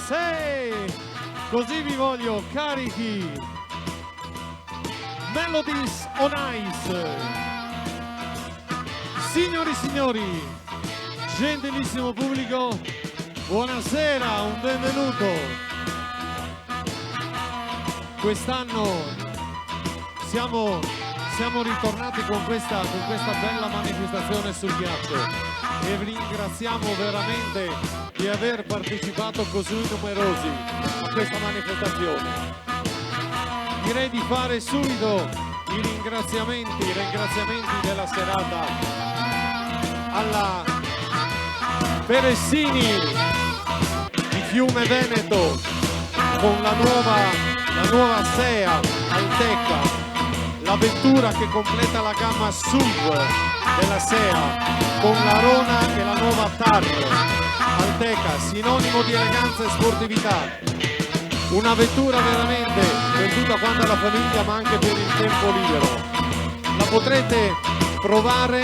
Sì! Così vi voglio carichi! Melodies on Ice! Signori e signori, gentilissimo pubblico, buonasera, un benvenuto! Quest'anno siamo ritornati con questa bella manifestazione sul ghiaccio e vi ringraziamo veramente di aver partecipato così numerosi a questa manifestazione. Direi di fare subito i ringraziamenti della serata alla Peressini di Fiume Veneto con la nuova SEA Alteca, la vettura che completa la gamma SUV della SEA con la Rona e la nuova TAR Alteca, sinonimo di eleganza e sportività. Una vettura veramente per tutta quanta la famiglia, ma anche per il tempo libero. La potrete provare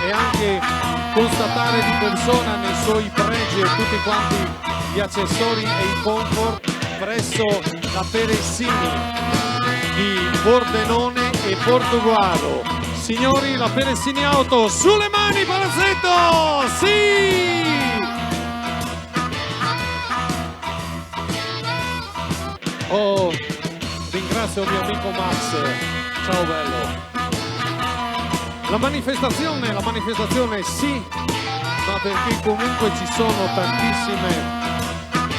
e anche constatare di persona nei suoi pregi e tutti quanti gli accessori e i comfort presso la Peressini di Pordenone e Portoguaro. Signori, la Peressini Auto, sulle mani palazzetto! Sì! Oh, ringrazio il mio amico Max. Ciao bello. La manifestazione sì, ma perché comunque ci sono tantissime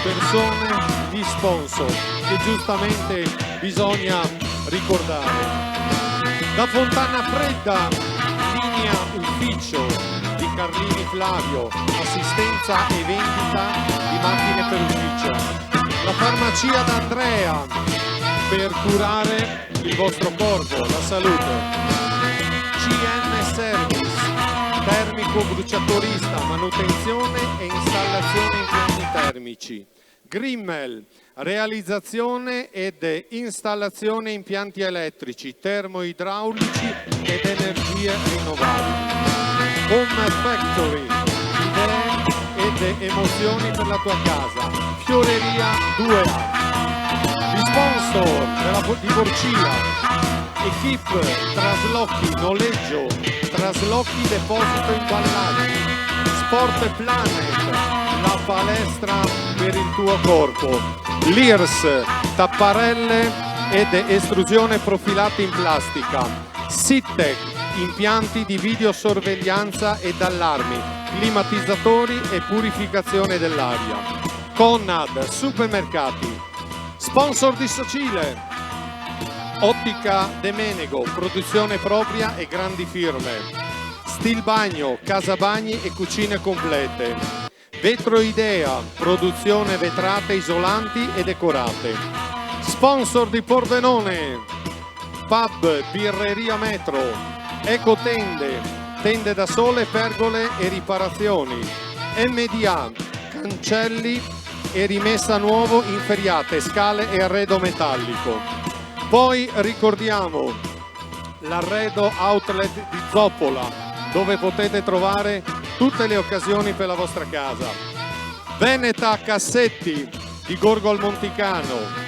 persone, gli sponsor, che giustamente bisogna ricordare. Da Fontana Fredda, linea ufficio di Carlini Flavio, assistenza e vendita di macchine per ufficio. La farmacia d'Andrea per curare il vostro corpo, la salute. CM Service, termico bruciatorista, manutenzione e installazione impianti termici. Grimmel, realizzazione ed installazione impianti elettrici, termoidraulici ed energie rinnovabili. Home Factory, idee ed emozioni per la tua casa. Fioreria 2A. Gli sponsor di Borcia, Equip, traslochi, noleggio, traslochi, deposito, imballaggi, Sport Planet, la palestra per il tuo corpo, l'IRS, tapparelle ed estrusione profilati in plastica, Sittec, impianti di videosorveglianza ed allarmi, climatizzatori e purificazione dell'aria. Conad, supermercati, sponsor di Socile, Ottica De Menego, produzione propria e grandi firme, Stil Bagno, casa bagni e cucine complete, Vetro Idea, produzione vetrate isolanti e decorate, sponsor di Pordenone, Pub, Birreria Metro, Ecotende, tende da sole, pergole e riparazioni, MDA, cancelli e rimessa a nuovo in ferriate, scale e arredo metallico. Poi ricordiamo l'arredo outlet di Zoppola, dove potete trovare tutte le occasioni per la vostra casa. Veneta Cassetti di Gorgo al Monticano,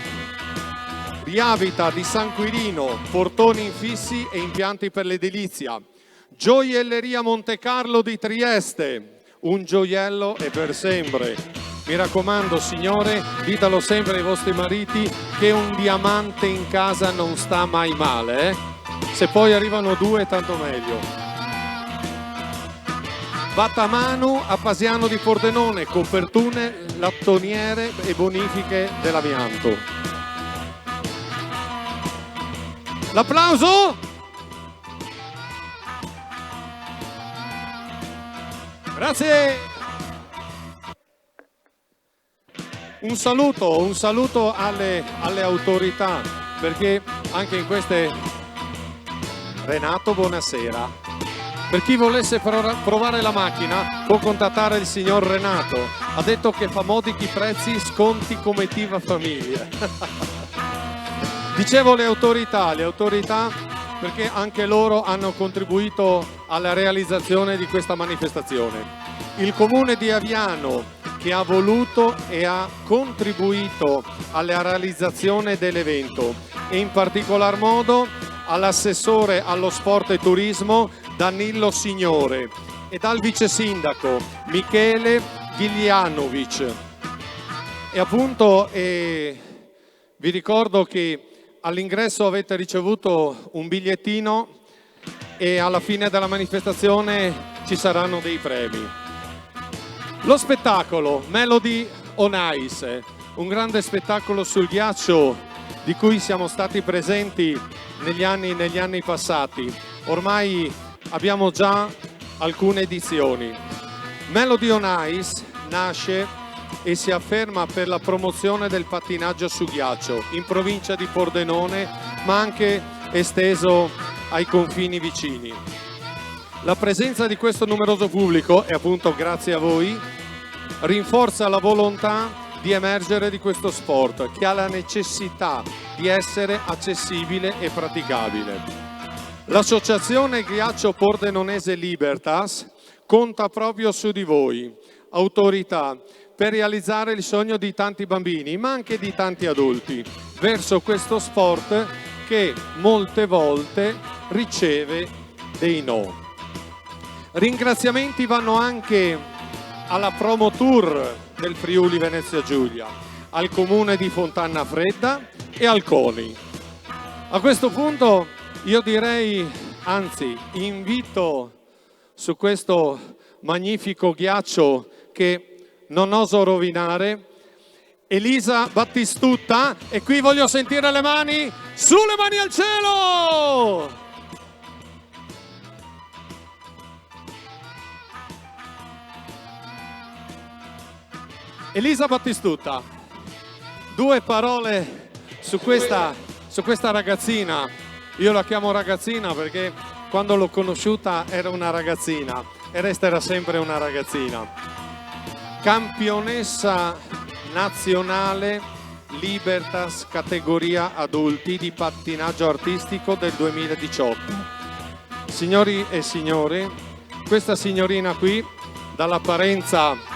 Riavita di San Quirino, portoni infissi e impianti per l'edilizia. Gioielleria Montecarlo di Trieste, un gioiello è per sempre. Mi raccomando signore, ditelo sempre ai vostri mariti che un diamante in casa non sta mai male, eh? Se poi arrivano due tanto meglio. Batamanu a Pasiano di Pordenone, copertune, lattoniere e bonifiche dell'amianto. L'applauso! Grazie! Un saluto alle autorità, perché anche in queste... Renato, buonasera. Per chi volesse provare la macchina può contattare il signor Renato. Ha detto che fa modici prezzi, sconti come Tiva Famiglia. Dicevo le autorità perché anche loro hanno contribuito alla realizzazione di questa manifestazione. Il comune di Aviano, che ha voluto e ha contribuito alla realizzazione dell'evento e in particolar modo all'assessore allo sport e turismo Danilo Signore e dal vice sindaco Michele Giglianovic. E appunto vi ricordo che all'ingresso avete ricevuto un bigliettino e alla fine della manifestazione ci saranno dei premi. Lo spettacolo Melody on Ice, un grande spettacolo sul ghiaccio di cui siamo stati presenti negli anni passati. Ormai abbiamo già alcune edizioni. Melody on Ice nasce e si afferma per la promozione del pattinaggio su ghiaccio in provincia di Pordenone, ma anche esteso ai confini vicini. La presenza di questo numeroso pubblico, e appunto grazie a voi, rinforza la volontà di emergere di questo sport che ha la necessità di essere accessibile e praticabile. L'associazione Ghiaccio Pordenonese Libertas conta proprio su di voi, autorità, per realizzare il sogno di tanti bambini, ma anche di tanti adulti, verso questo sport che molte volte riceve dei no. Ringraziamenti vanno anche alla Promo Tour del Friuli Venezia Giulia, al Comune di Fontana Fredda e al CONI. A questo punto io direi, anzi invito su questo magnifico ghiaccio che non oso rovinare, Elisa Battistutta, e qui voglio sentire le mani, sulle mani al cielo! Elisa Battistutta, due parole su questa ragazzina. Io la chiamo ragazzina perché quando l'ho conosciuta era una ragazzina e resterà sempre una ragazzina. Campionessa nazionale Libertas categoria adulti di pattinaggio artistico del 2018. Signori e signore, questa signorina qui, dall'apparenza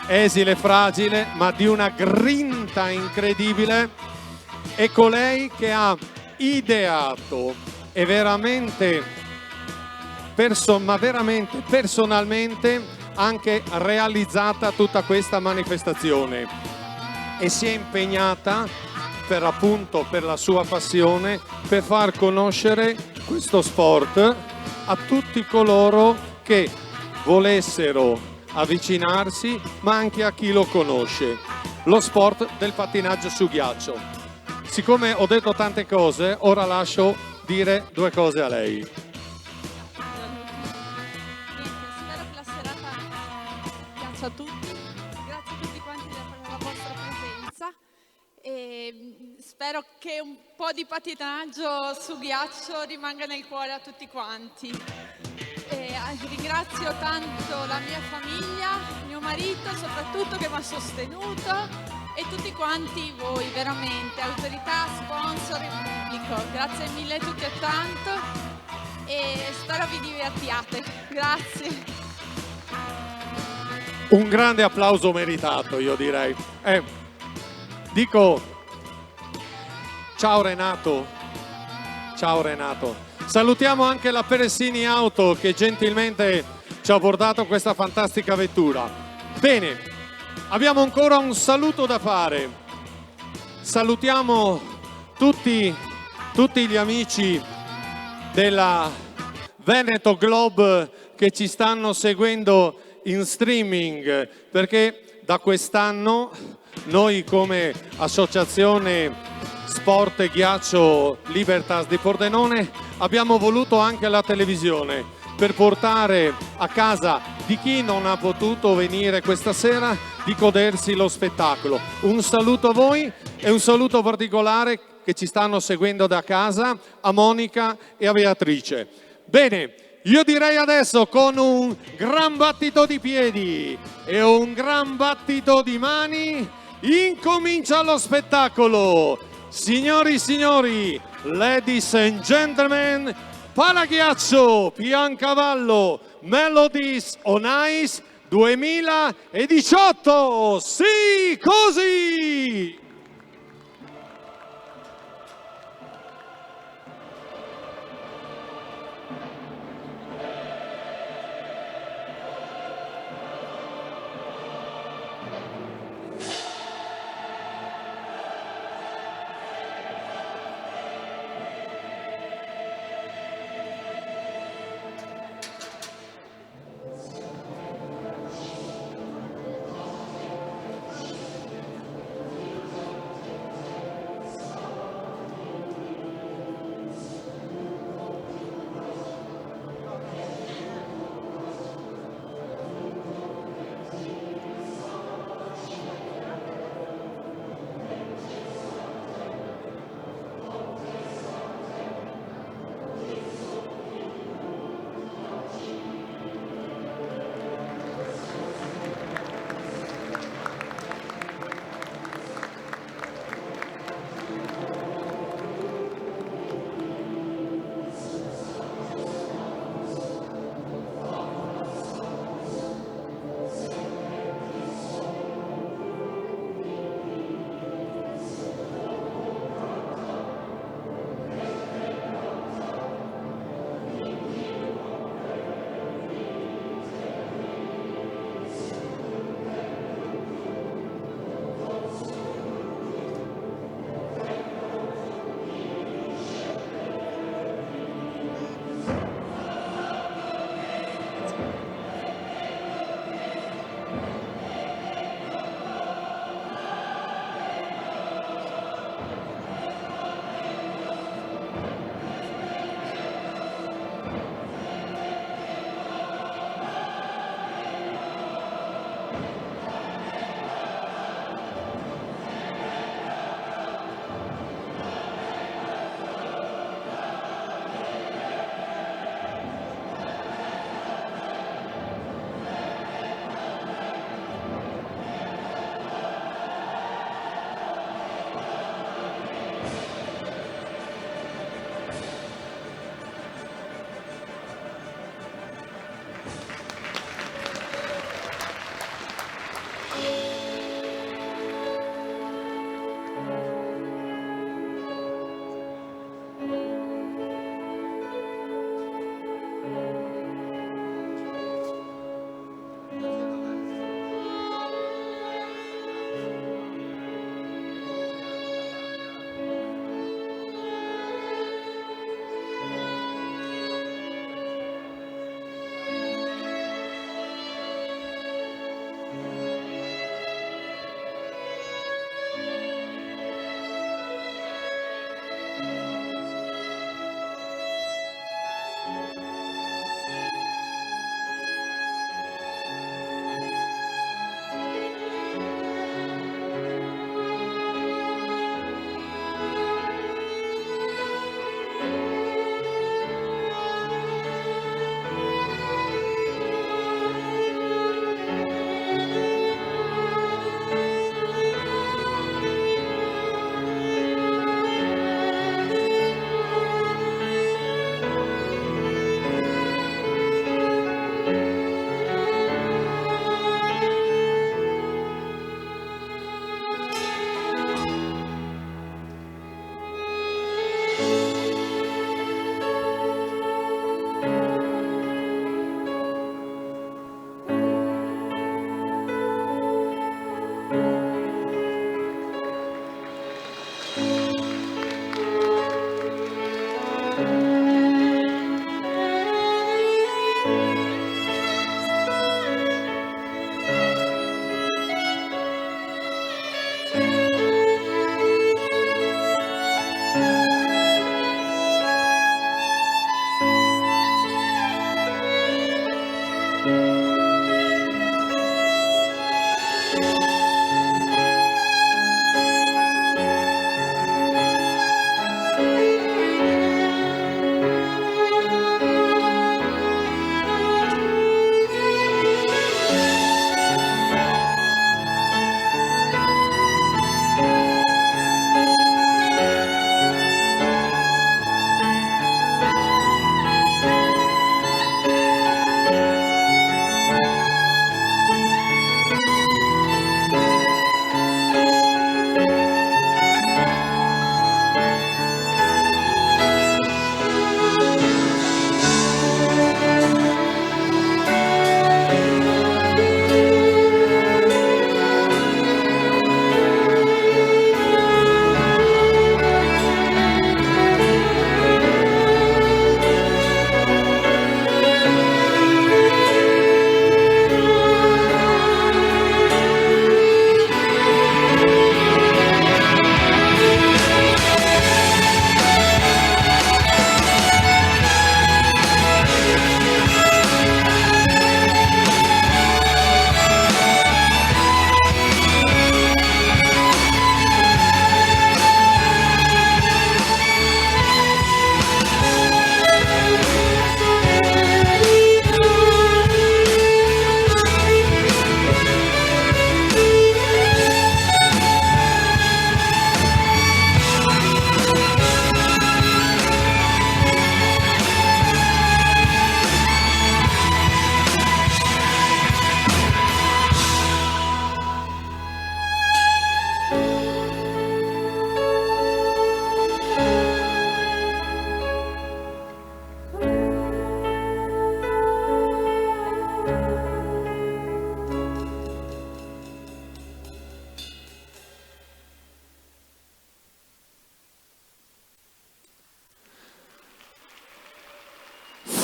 esile e fragile, ma di una grinta incredibile, è colei che ha ideato e veramente personalmente anche realizzata tutta questa manifestazione e si è impegnata per la sua passione per far conoscere questo sport a tutti coloro che volessero avvicinarsi, ma anche a chi lo conosce, lo sport del pattinaggio su ghiaccio. Siccome ho detto tante cose, ora lascio dire due cose a lei. A tutti, grazie a tutti quanti per la vostra presenza e spero che un po' di pattinaggio su ghiaccio rimanga nel cuore a tutti quanti. Ringrazio tanto la mia famiglia, mio marito soprattutto che mi ha sostenuto e tutti quanti voi, veramente, autorità, sponsor e pubblico. Grazie mille tutti a tanto e spero vi divertiate. Grazie. Un grande applauso meritato, io direi. Dico ciao Renato. Ciao Renato. Salutiamo anche la Peressini Auto che gentilmente ci ha portato questa fantastica vettura. Bene, abbiamo ancora un saluto da fare. Salutiamo tutti gli amici della Veneto Globe che ci stanno seguendo in streaming, perché da quest'anno noi come associazione Sport e Ghiaccio Libertas di Pordenone abbiamo voluto anche la televisione per portare a casa di chi non ha potuto venire questa sera di godersi lo spettacolo. Un saluto a voi e un saluto particolare che ci stanno seguendo da casa, a Monica e a Beatrice. Bene, io direi adesso con un gran battito di piedi e un gran battito di mani, incomincia lo spettacolo. Signori e signori, ladies and gentlemen, Palaghiaccio, Piancavallo, Melodies on Ice 2018. Sì, così!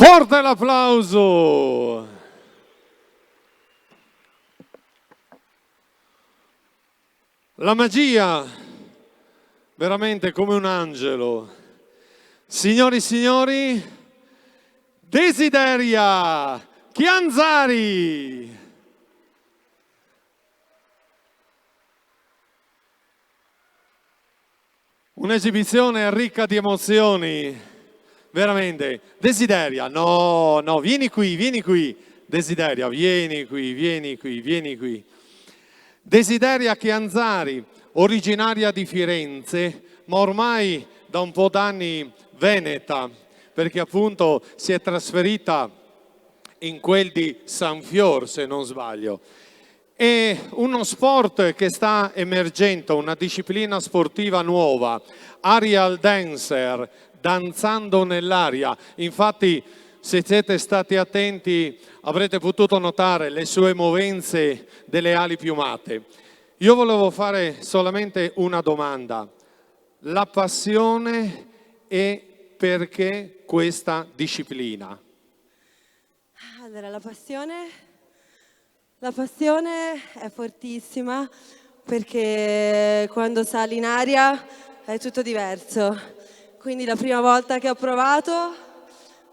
Forte l'applauso! La magia, veramente come un angelo. Signori e signori, Desideria Chianzari! Un'esibizione ricca di emozioni, veramente. Desideria, no, vieni qui. Desideria, vieni qui. Desideria Chianzari, originaria di Firenze, ma ormai da un po' d'anni veneta, perché appunto si è trasferita in quel di San Fior, se non sbaglio. È uno sport che sta emergendo, una disciplina sportiva nuova, aerial dancer, danzando nell'aria. Infatti, se siete stati attenti, avrete potuto notare le sue movenze delle ali piumate. Io volevo fare solamente una domanda. La passione è perché questa disciplina? Allora, la passione è fortissima perché quando sali in aria è tutto diverso. Quindi la prima volta che ho provato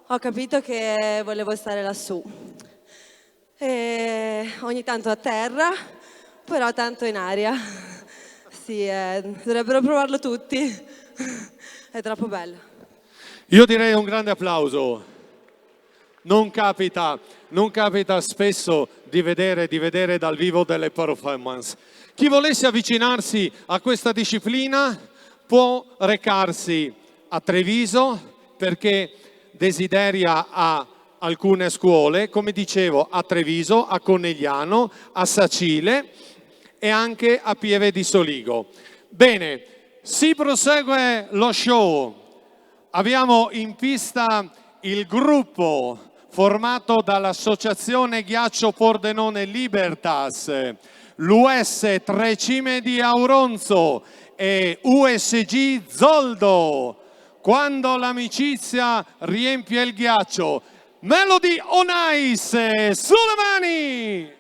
ho capito che volevo stare lassù. E ogni tanto a terra, però tanto in aria. Sì, dovrebbero provarlo tutti. È troppo bello. Io direi un grande applauso. Non capita spesso di vedere dal vivo delle performance. Chi volesse avvicinarsi a questa disciplina può recarsi a Treviso, perché Desideria ha alcune scuole, come dicevo, a Treviso, a Conegliano, a Sacile e anche a Pieve di Soligo. Bene, si prosegue lo show. Abbiamo in pista il gruppo formato dall'Associazione Ghiaccio Pordenone Libertas, l'US Tre Cime di Auronzo e USG Zoldo. Quando l'amicizia riempie il ghiaccio. Melody on Ice, sulle mani!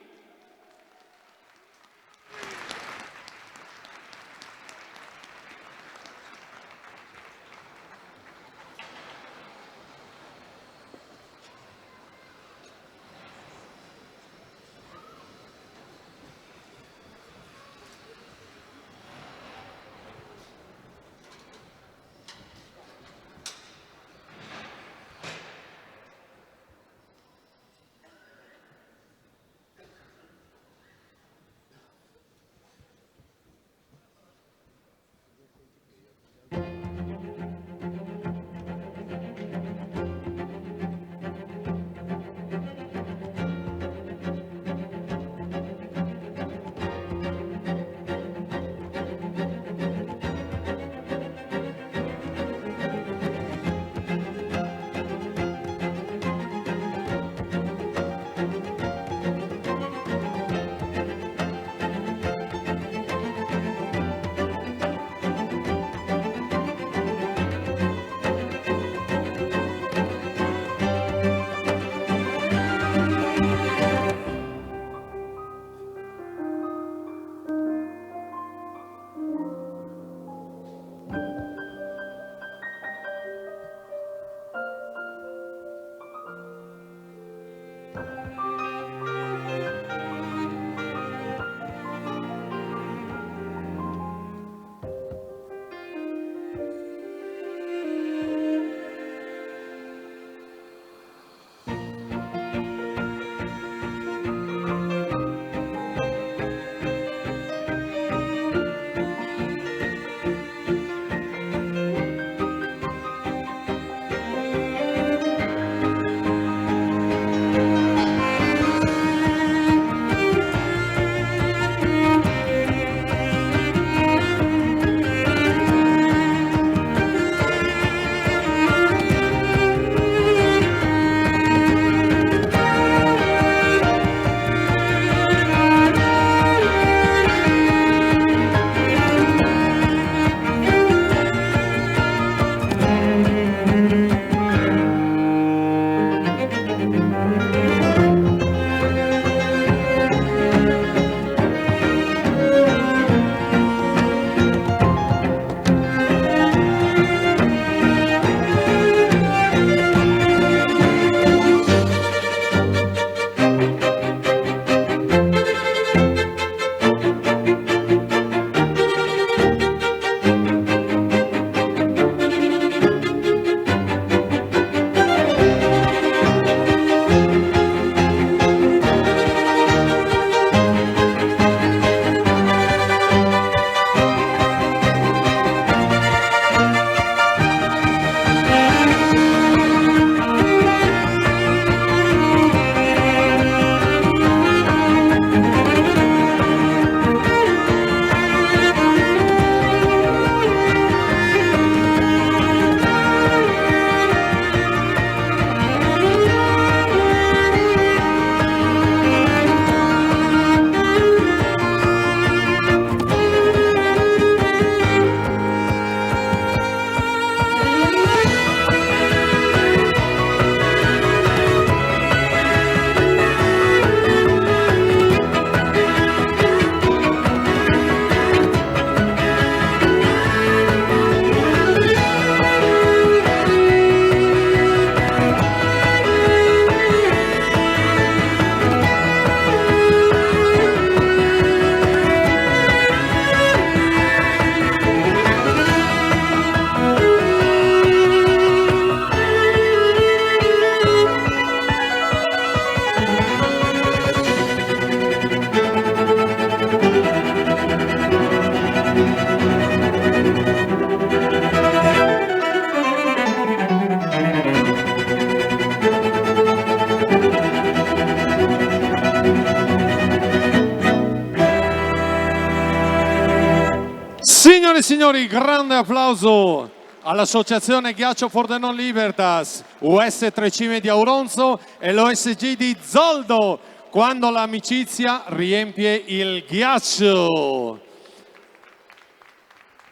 Signore e signori, grande applauso all'Associazione Ghiaccio Pordenone Libertas, US Trecime di Auronzo e l'OSG di Zoldo, quando l'amicizia riempie il ghiaccio.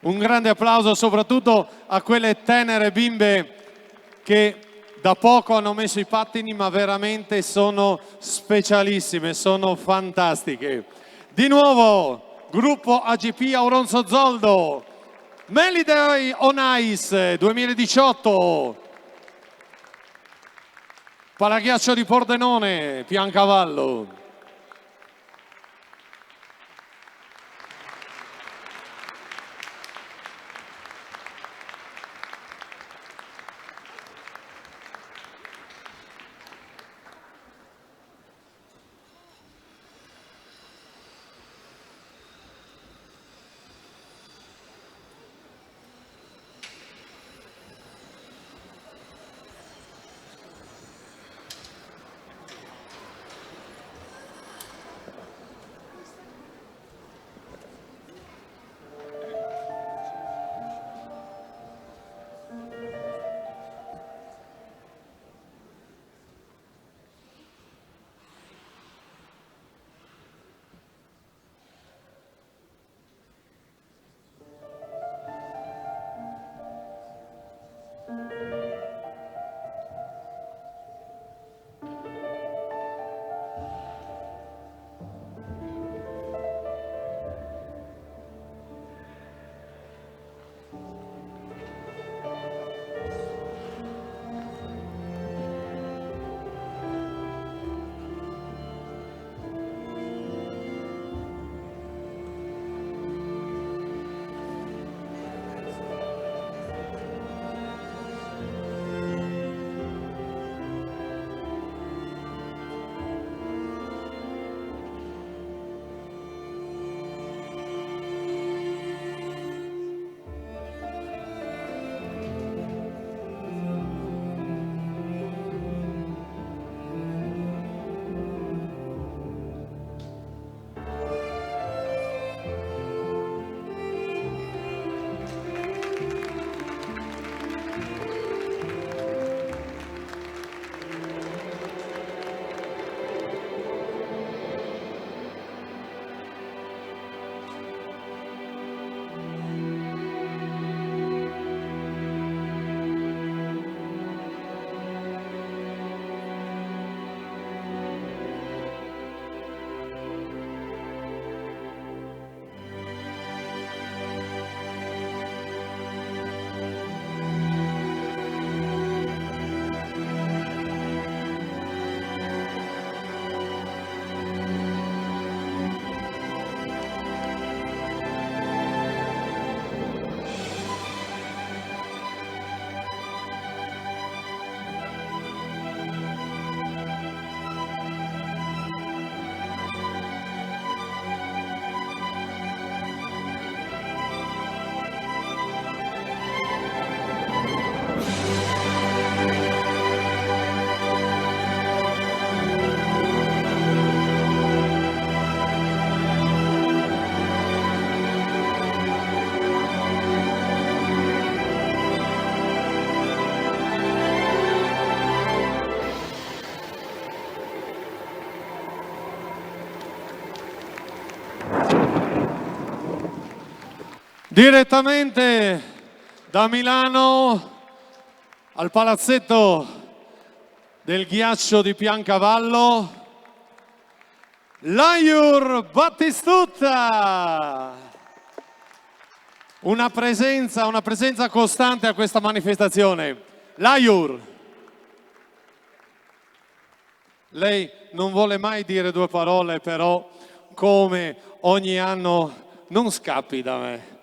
Un grande applauso soprattutto a quelle tenere bimbe che da poco hanno messo i pattini, ma veramente sono specialissime, sono fantastiche. Di nuovo, gruppo AGP Auronzo Zoldo, Melody on Ice 2018, Palaghiaccio di Pordenone, Piancavallo. Direttamente da Milano al palazzetto del ghiaccio di Piancavallo, Lajur Battistutta. Una presenza costante a questa manifestazione. Lajur, lei non vuole mai dire due parole, però come ogni anno non scappi da me.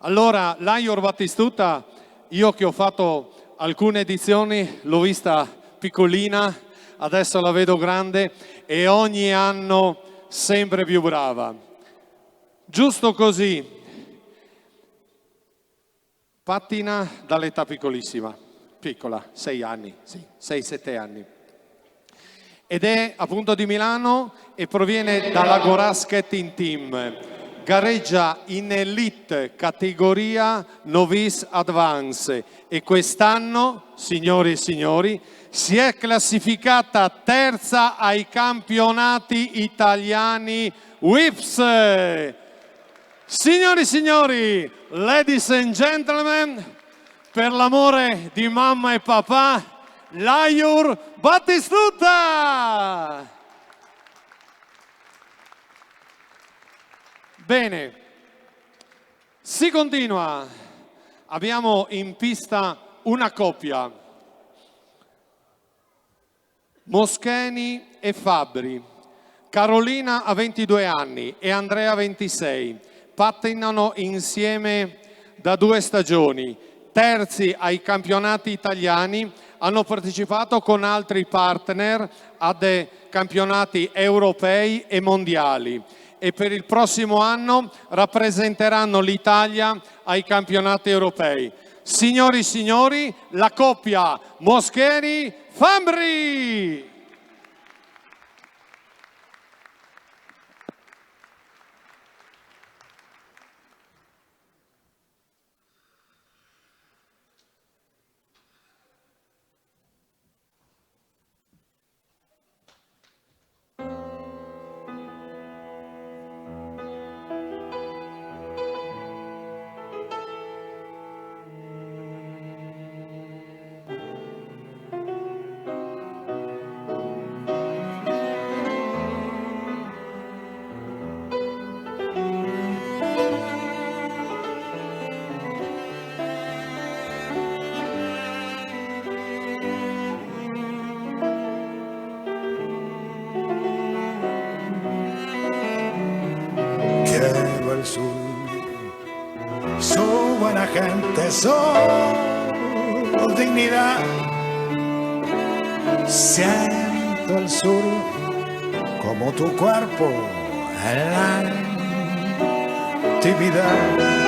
Allora, Lajur Battistutta, io che ho fatto alcune edizioni, l'ho vista piccolina, adesso la vedo grande e ogni anno sempre più brava. Giusto così, pattina dall'età piccolissima, piccola, 6 anni, sì, 6-7 anni. Ed è appunto di Milano e proviene dalla Gorasket in Team. gareggia in Elite categoria Novice Advance e quest'anno, signori e signori, si è classificata terza ai campionati italiani WIPS. Signori e signori, ladies and gentlemen, per l'amore di mamma e papà, Lajur Battistuta! Bene, si continua. Abbiamo in pista una coppia. Moscheni e Fabbri. Carolina ha 22 anni e Andrea 26. Pattinano insieme da 2 stagioni. Terzi ai campionati italiani, hanno partecipato con altri partner a dei campionati europei e mondiali e per il prossimo anno rappresenteranno l'Italia ai campionati europei. Signori e signori, la coppia Moscheni-Fabbri! Su buena gente, su dignidad. Siento el sur como tu cuerpo en la intimidad.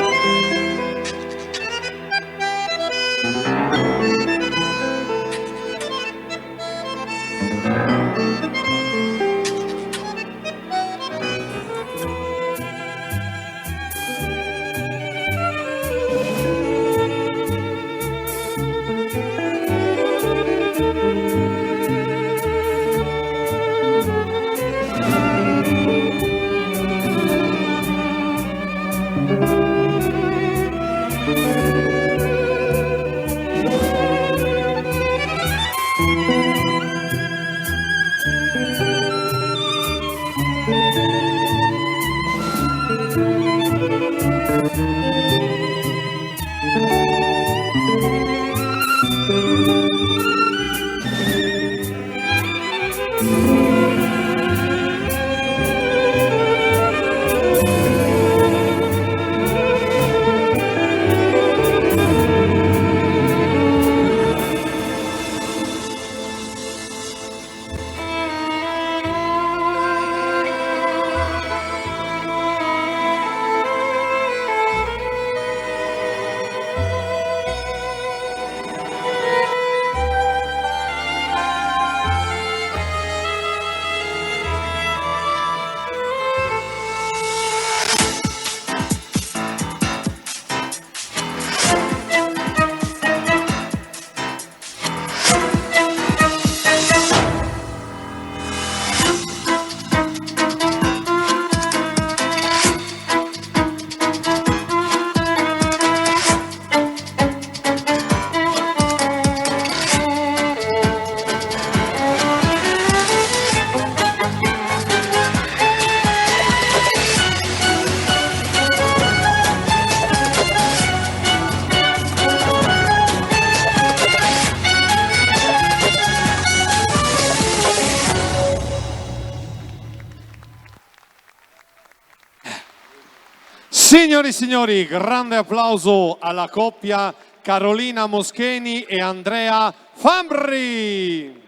Signori e signori, grande applauso alla coppia Carolina Moscheni e Andrea Fabbri.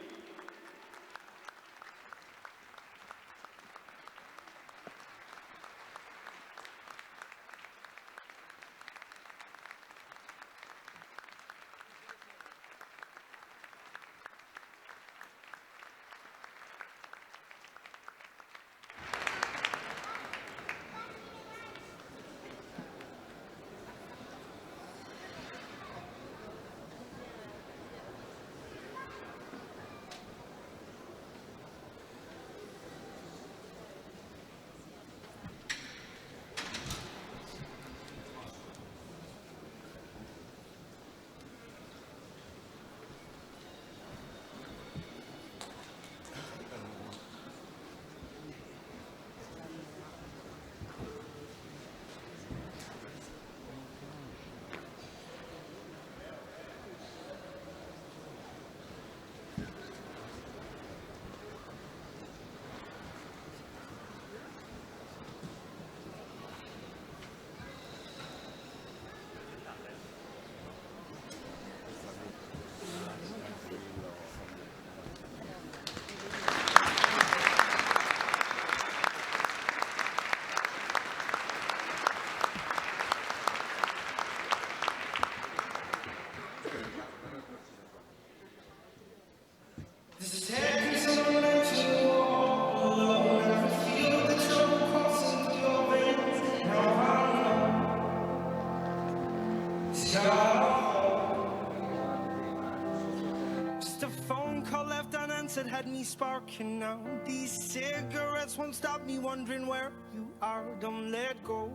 Just a phone call left unanswered had me sparking now. These cigarettes won't stop me wondering where you are. Don't let go.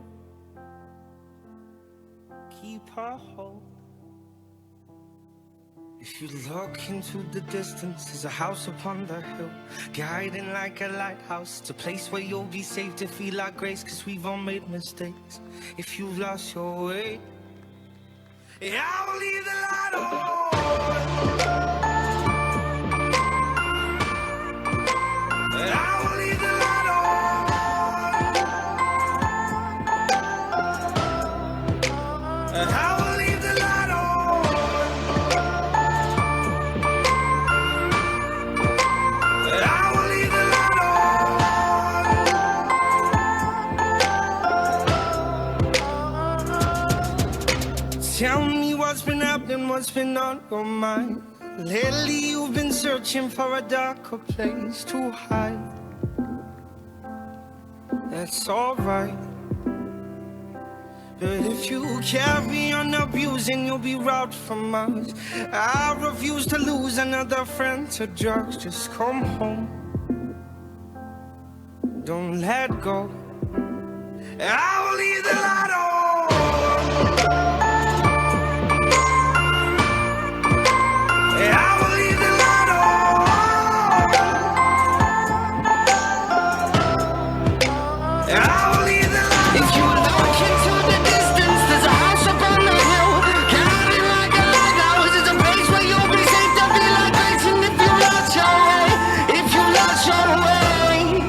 Keep a hold. If you look into the distance, there's a house upon the hill, guiding like a lighthouse. It's a place where you'll be safe to feel our grace, cause we've all made mistakes. If you've lost your way, yeah, I will leave the light on. I will leave the light on. I will leave the light on. I will leave the light on. Tell me what's been happening, what's been on your mind. Lately you've been searching for a darker place to hide. That's alright. But if you carry on abusing, you'll be robbed from us. I refuse to lose another friend to drugs. Just come home. Don't let go. I will leave the light on. I will leave the light on. I will leave the light on. If you look into the distance, there's a house up on the hill, guiding like a lighthouse. It's a place where you'll be safe to be like grace. And if you lost your way, if you lost your way,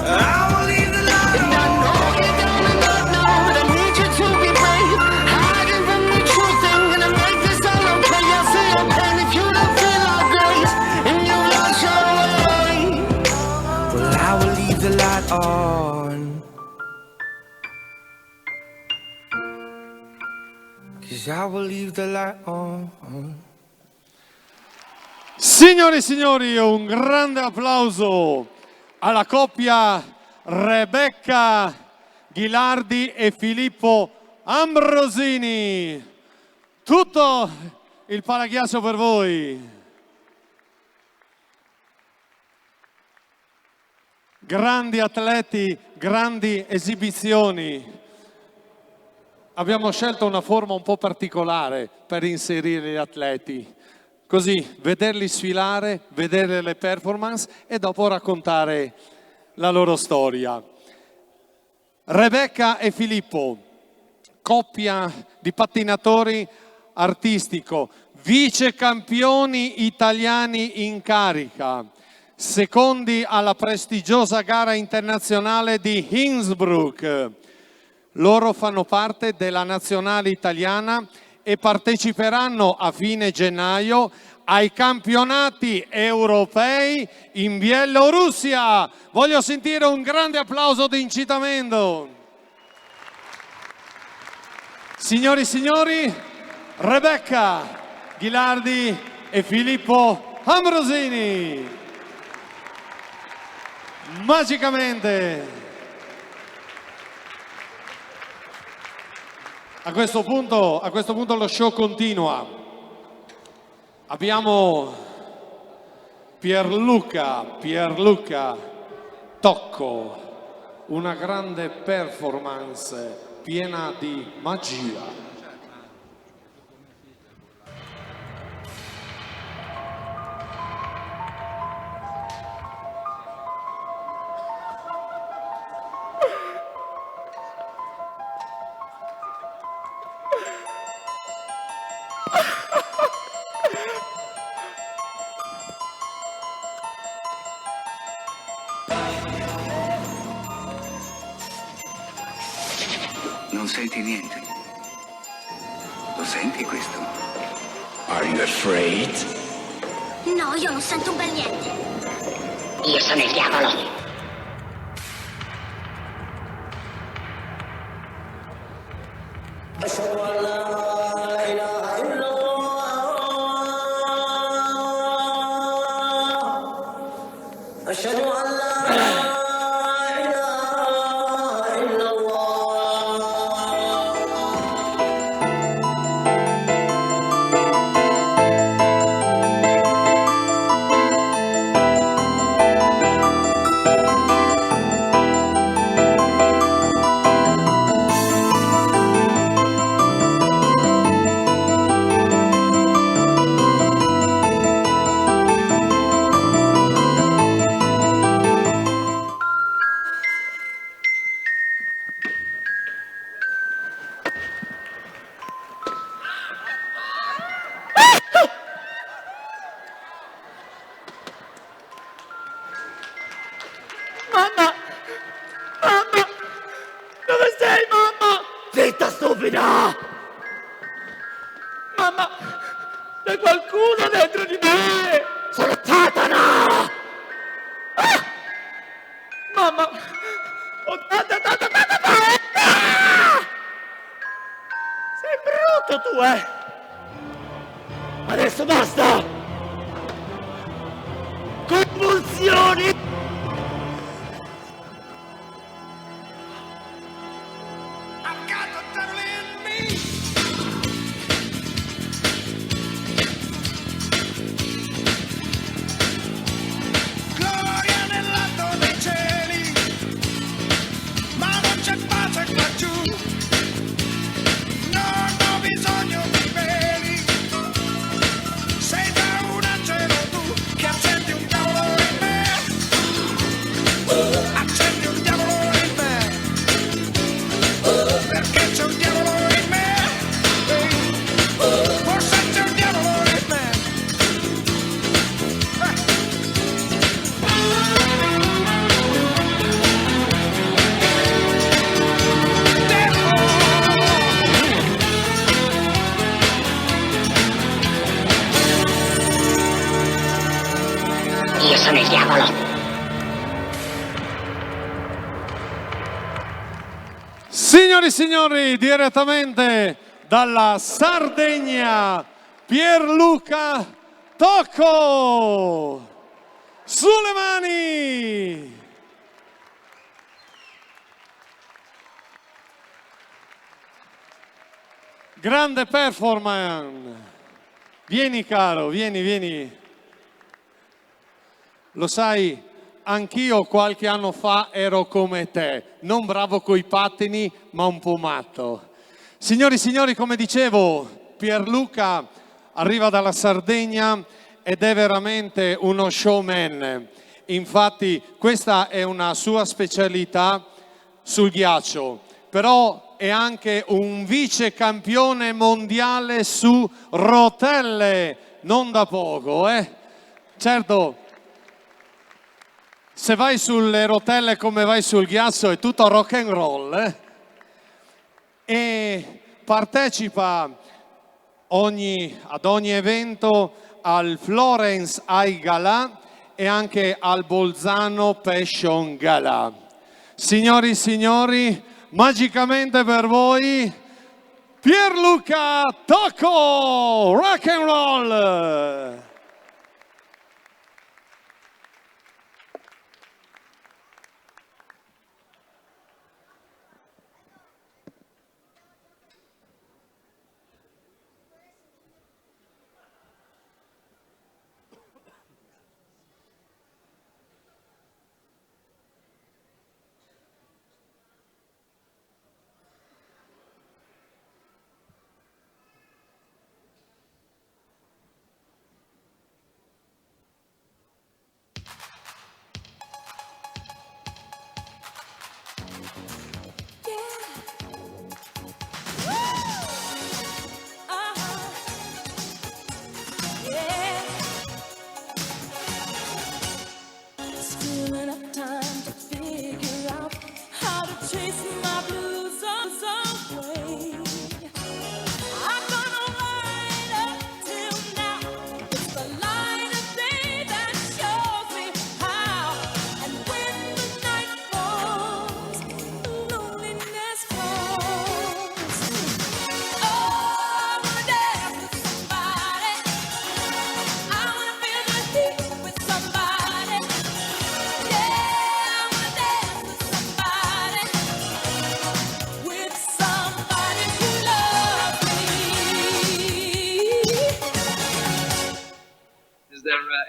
I will leave the light on. And I know you're down and out now, but I need you to be brave, hiding from the true thing, and I make this all okay. I see your pain if you don't feel like grace, and you lost your way. Well, I will leave the light on. I will leave the light on. Signore e signori, un grande applauso alla coppia Rebecca Ghilardi e Filippo Ambrosini. Tutto il palaghiaccio per voi. Grandi atleti, grandi esibizioni. Abbiamo scelto una forma un po' particolare per inserire gli atleti, così vederli sfilare, vedere le performance e dopo raccontare la loro storia. Rebecca e Filippo, coppia di pattinatori artistico, vice campioni italiani in carica, secondi alla prestigiosa gara internazionale di Innsbruck. Loro fanno parte della nazionale italiana e parteciperanno a fine gennaio ai campionati europei in Bielorussia. Voglio sentire un grande applauso di incitamento. Signori e signori, Rebecca Ghilardi e Filippo Ambrosini. Magicamente. A questo punto lo show continua. Abbiamo Pierluca Tocco, una grande performance piena di magia. Non senti niente. Lo senti questo? Are you afraid? No, io non sento un bel niente. Io sono il diavolo. stupida! Mamma, c'è qualcuno dentro di me! Sono Satana! Ah! Mamma, ho tanta paura! Sei brutto tu, Adesso basta! Convulsioni! I've got the devil in me! Gloria nell'alto dei cieli, ma non c'è pace qua giù. Non ho bisogno di veli, sei già un angelo tu che accendi un diavolo in me. Accendi un diavolo in me, perché c'è un diavolo in me. Forse c'è un diavolo in me. Io sono il diavolo. Signori e signori, direttamente dalla Sardegna, Pierluca Tocco! Sulle mani! Grande performance! Vieni caro, vieni. Lo sai, anch'io qualche anno fa ero come te, non bravo coi pattini, ma un po' matto. Signori e signori, come dicevo, Pierluca arriva dalla Sardegna ed è veramente uno showman. Infatti questa è una sua specialità sul ghiaccio, però è anche un vice campione mondiale su rotelle, non da poco, Certo, se vai sulle rotelle come vai sul ghiaccio è tutto rock and roll, E partecipa ad ogni evento al Florence Eye Gala e anche al Bolzano Passion Gala. Signori e signori, magicamente per voi Pierluca Tocco, rock and roll!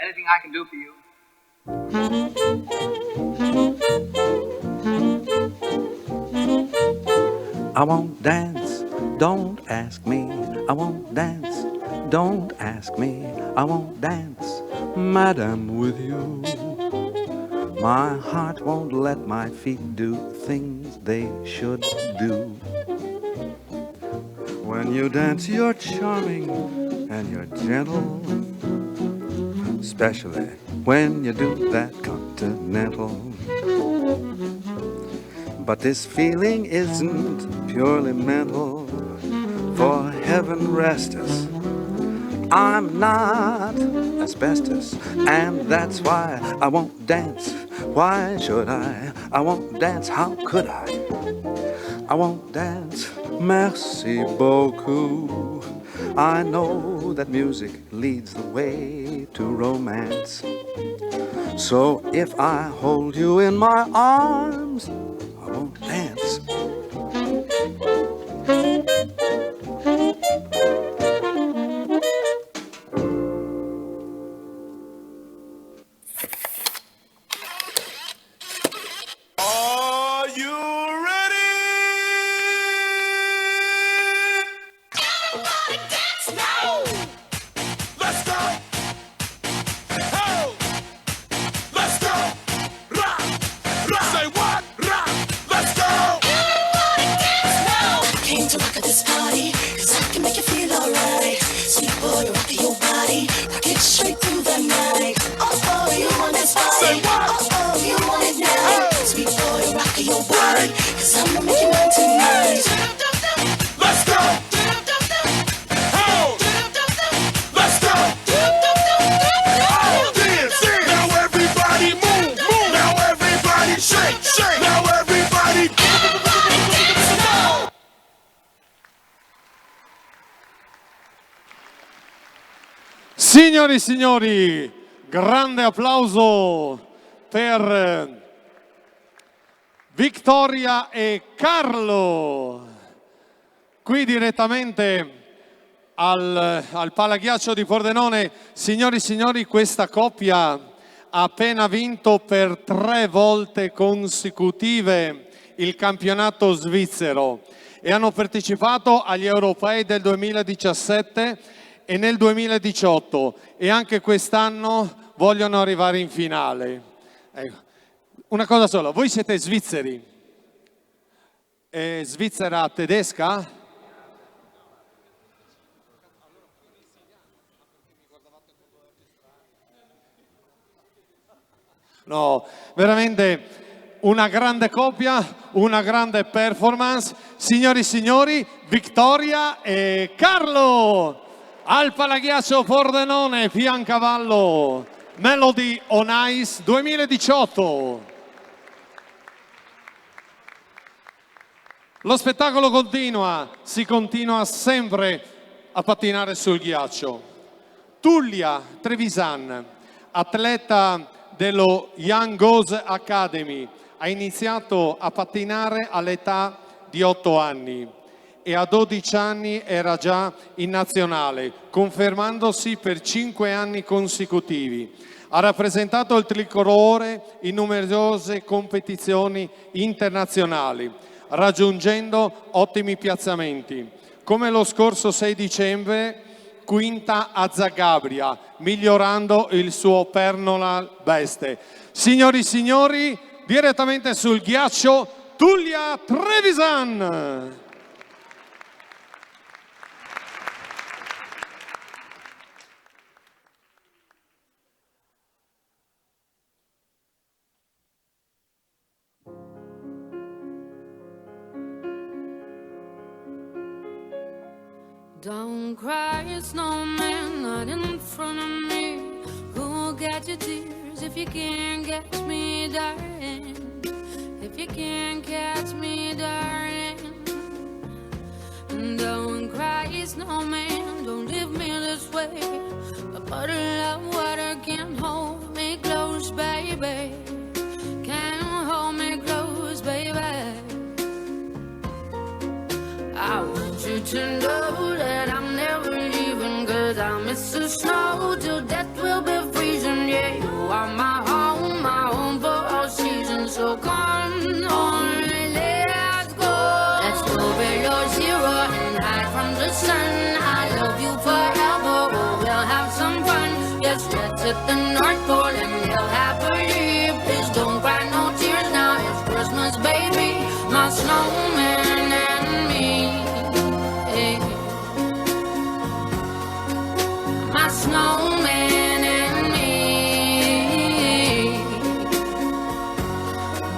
Anything I can do for you? I won't dance, don't ask me. I won't dance, don't ask me. I won't dance, madam, with you. My heart won't let my feet do things they should do. When you dance, you're charming and you're gentle, especially when you do that continental. But this feeling isn't purely mental. heaven rest us. I'm not asbestos, and that's why I won't dance. Why should I? I won't dance. How could I won't dance. Merci beaucoup. I know that music leads the way to romance. So if I hold you in my arms, I won't dance. Are you ready? Everybody dance now. Let's go. Oh. Let's go. Rock. Rock. Say what? Rock. Let's go. Everybody dance now. Came to rock at this party, 'cause I can make you feel alright. Sweet boy, rock your body. Rock it straight through the night. Oh, you want this body. Say what? Oh, you want it now. Sweet boy, rock your body, 'cause I'm gonna make you mine tonight. Let's go. Oh. Let's go. Oh, dance. Now everybody move, move. Now everybody shake, shake. Now everybody dance now. Signori e signori, grande applauso per Victoria e Carlo, qui direttamente al Palaghiaccio di Pordenone. Signori e signori, questa coppia ha appena vinto per 3 volte consecutive il campionato svizzero e hanno partecipato agli europei del 2017 e nel 2018 e anche quest'anno vogliono arrivare in finale. Ecco. Una cosa sola, voi siete svizzeri? Svizzera tedesca? No, veramente una grande coppia, una grande performance. Signori e signori, Victoria e Carlo al Palaghiaccio Pordenone, Piancavallo, Melody on Ice 2018. Lo spettacolo continua, si continua sempre a pattinare sul ghiaccio. Tullia Trevisan, atleta dello Young Goes Academy, ha iniziato a pattinare all'età di 8 anni e a 12 anni era già in nazionale, confermandosi per 5 anni consecutivi. Ha rappresentato il tricolore in numerose competizioni internazionali, raggiungendo ottimi piazzamenti, come lo scorso 6 dicembre, quinta a Zagabria, migliorando il suo personal best. Signori e signori, direttamente sul ghiaccio, Tullia Trevisan. Don't cry, snowman, not in front of me. Who'll get your tears if you can't catch me, darling? If you can't catch me, darling. Don't cry, snowman, don't leave me this way. A bottle of water can't hold me close, baby. Can't hold me close, baby. I want you to know that I'm never leaving, 'cause I miss the snow till death will be freezing. Yeah, you are my home for all seasons. So come on, let's go. Let's go below zero and hide from the sun. I love you forever, oh, we'll have some fun. Yes, let's hit the North Pole and live happily. Please don't cry no tears now, it's Christmas, baby. My snowman and me. My snowman and me,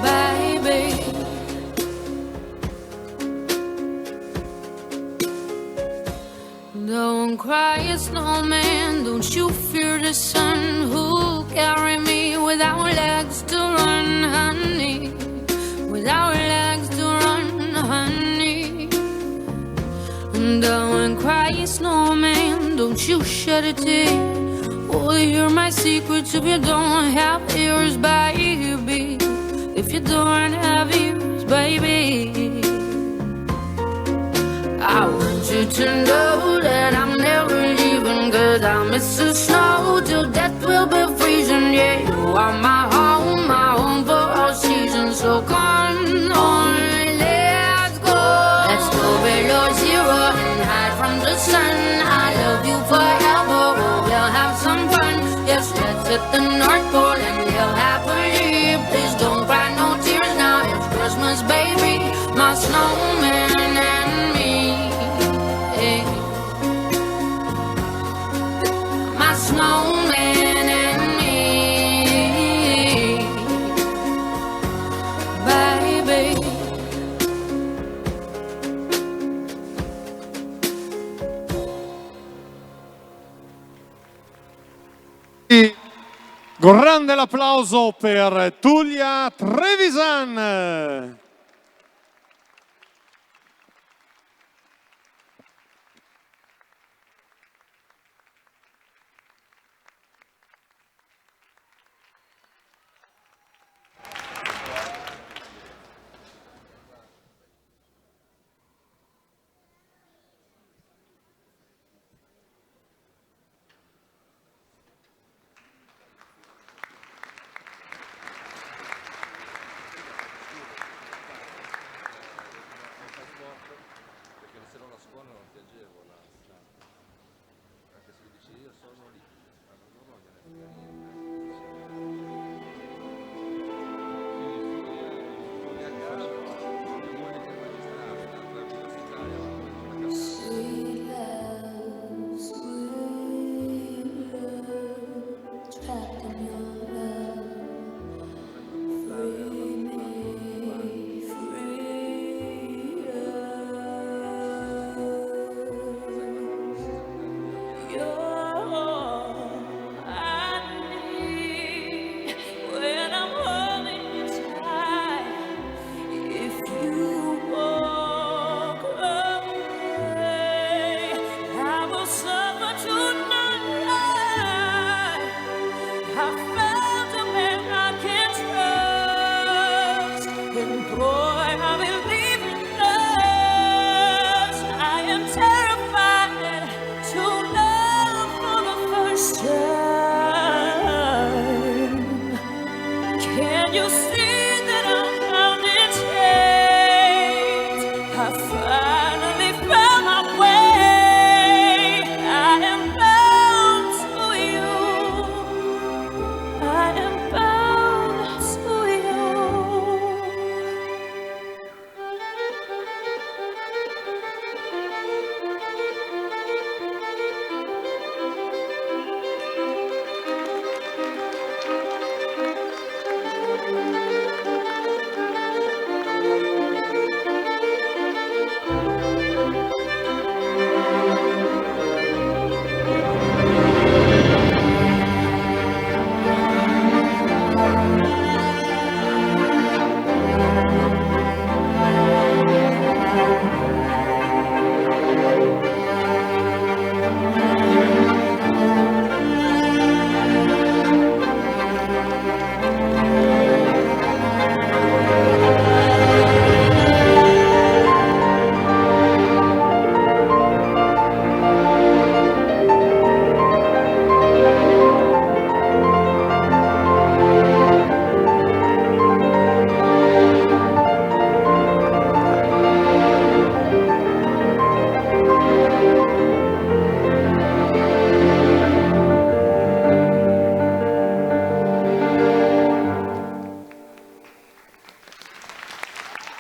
baby. Don't cry, snowman, don't you fear the sun. Who'll carry me without legs to run, honey? Without legs to run, honey. Don't cry, snowman, don't you shed a tear. Oh, hear my secrets if you don't have ears, baby. If you don't have ears, baby. I want you to know that I'm never leaving, 'cause I miss the snow till death will be freezing. Yeah, you are my home for all seasons. So come on, let's go. Let's go below zero and hide from the sun. I love you forever, we'll have some fun. Yes, let's hit the North Pole and live happily. Please don't cry no tears now, it's Christmas, baby. My snowman and me. My snowman and me, baby. Grande l'applauso per Tullia Trevisan.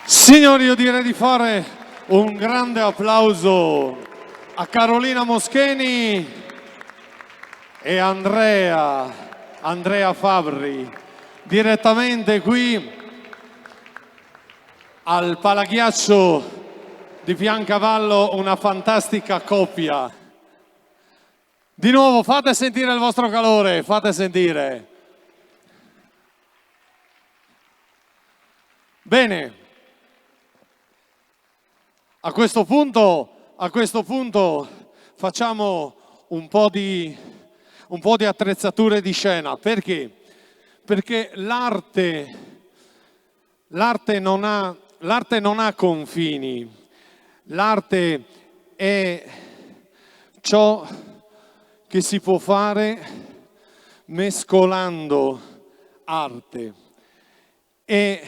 Signori, io direi di fare un grande applauso a Carolina Moscheni e Andrea Fabbri, direttamente qui al Palaghiaccio di Piancavallo, una fantastica coppia Di nuovo, fate sentire il vostro calore, fate sentire. Bene, a questo punto facciamo un po' di attrezzature di scena. Perché? Perché l'arte non ha confini, l'arte è ciò che si può fare mescolando arte. E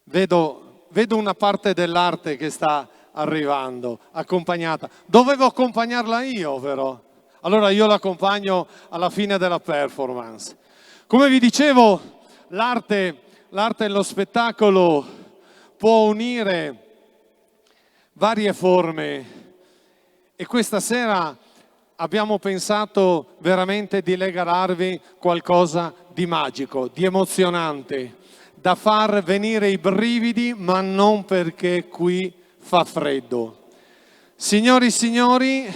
vedo una parte dell'arte che sta arrivando, accompagnata. Dovevo accompagnarla io, però. Allora io l'accompagno alla fine della performance. Come vi dicevo, l'arte e lo spettacolo può unire varie forme e questa sera abbiamo pensato veramente di regalarvi qualcosa di magico, di emozionante, da far venire i brividi, ma non perché qui fa freddo. Signori e signori,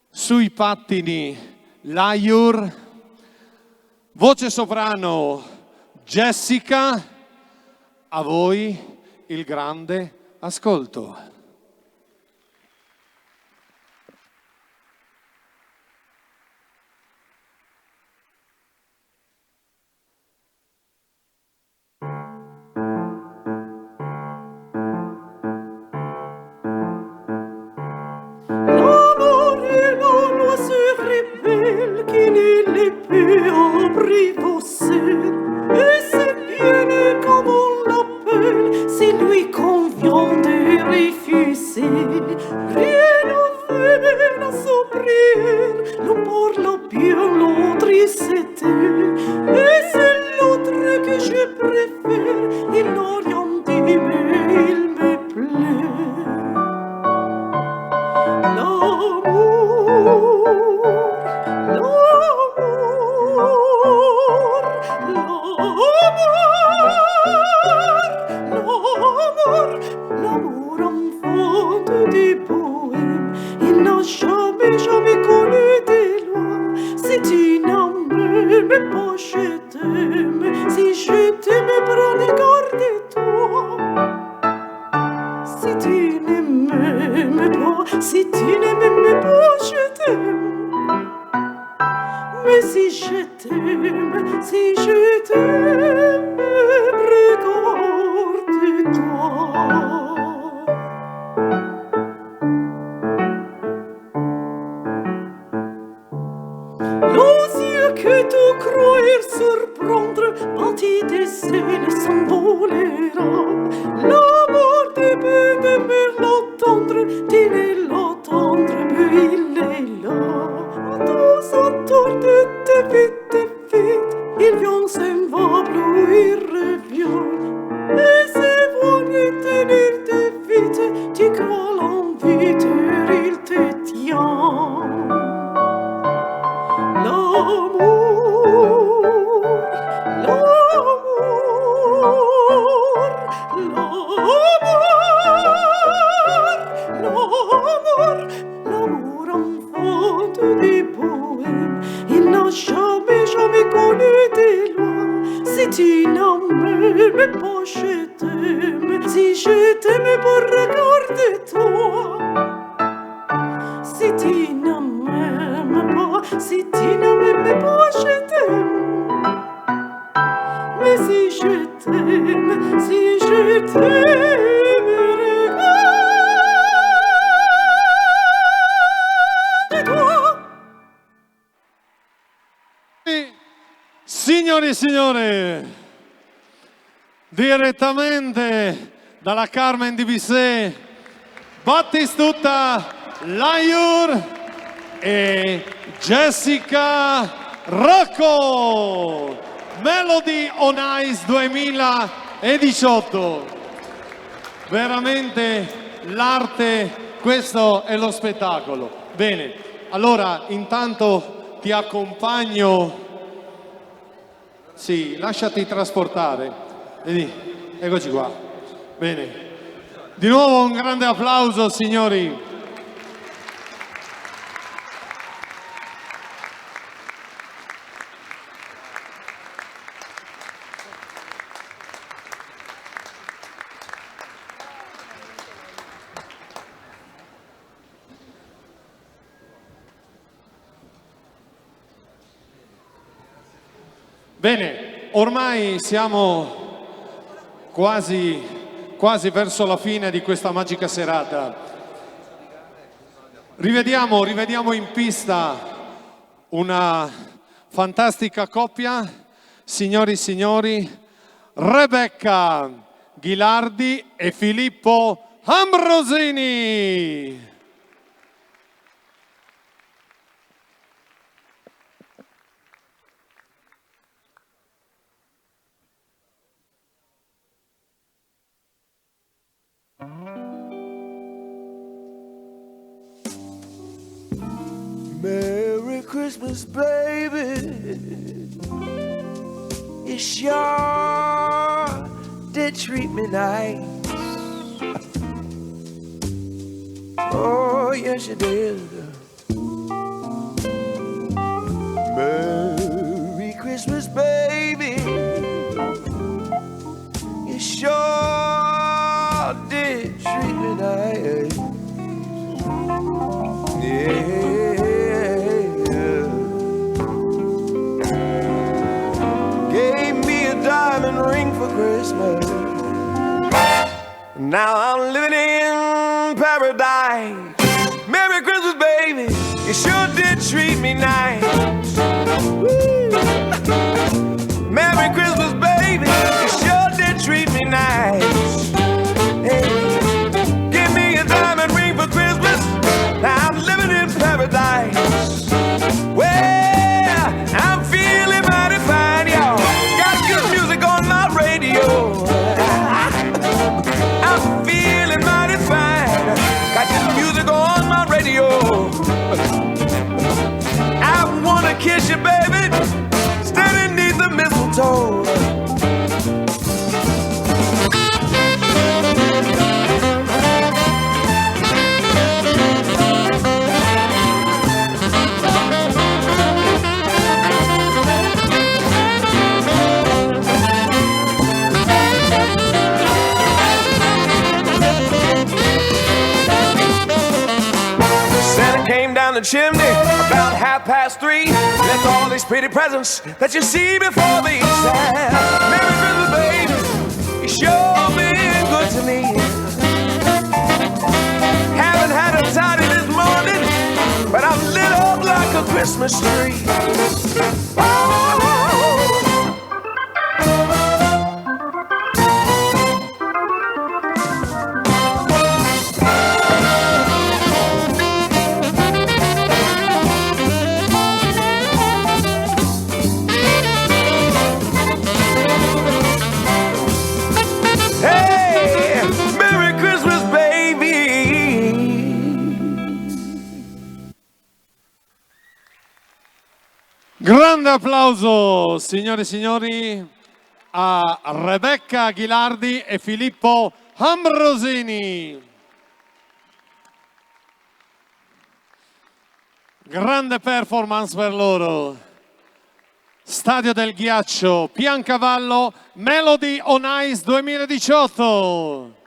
sui pattini l'Ayur, voce soprano Jessica, a voi il grande ascolto. Qui ne les peut abri vos seins, et c'est bien comme on l'appelle, si lui convient de refuser. Rien ne fait à sa prière, l'un parle bien, l'autre il s'était, et c'est l'autre que je préfère, il n'a rien dit mais il me plaît. L'amour enfant du poème, il n'a jamais connu des lois. Si tu n'aimes pas, je t'aime. Si je t'aime, prends garde de toi. Si tu ne m'aimes pas, si tu ne m'aimes pas, je t'aime. Mais si je t'aime, regarde-toi. Les yeux que tu croyais surprendre, bâtis des scènes s'envolera. L'amour de peine vers l'attendre, tu ne l'attendre, mais il est là. Tous autour de te vite, il vient, s'en va, plus il revient. Et c'est bon de tenir de vite, tu crois l'inviteur, il te tient. L'amour, enfant du poème, il n'a jamais connu des lois. Si tu n'aimes pas, je t'aime. Si je t'aime, pour regarde-toi. Si tu n'aimes pas, si tu n'aimes pas, je t'aime. Mais si je t'aime, regarde-toi. Signori e signore, direttamente dalla Carmen di Bizet, Battistuta, l'Ayur e Jessica Rocco, Melody on Ice 2018. Veramente l'arte, questo è lo spettacolo. Bene, allora intanto ti accompagno. Sì, lasciati trasportare. Vedi, eccoci qua. Bene. Di nuovo un grande applauso, signori. Bene, ormai siamo quasi verso la fine di questa magica serata. Rivediamo in pista una fantastica coppia, signori e signori, Rebecca Ghilardi e Filippo Ambrosini. Merry Christmas, baby. You sure did treat me nice. Oh, yes, you did. Merry Christmas, baby. You sure did treat me nice. Yeah. Diamond ring for Christmas. Now I'm living in paradise. Merry Christmas, baby. You sure did treat me nice. Woo. Merry Christmas, baby. You sure did treat me nice. Hey. Give me a diamond ring for Christmas. Now I'm living in paradise. Well, I'm feeling mighty fine, y'all. I'm feeling mighty fine. Got this music on my radio. I wanna kiss you, baby, standing beneath the mistletoe. The chimney about 3:30. Left all these pretty presents that you see before the time. Merry Christmas, baby. You sure been good to me. Haven't had a toddy this morning, but I'm lit up like a Christmas tree. Oh. Grande applauso, signore e signori, a Rebecca Ghilardi e Filippo Ambrosini. Grande performance per loro. Stadio del Ghiaccio, Piancavallo, Melody on Ice 2018.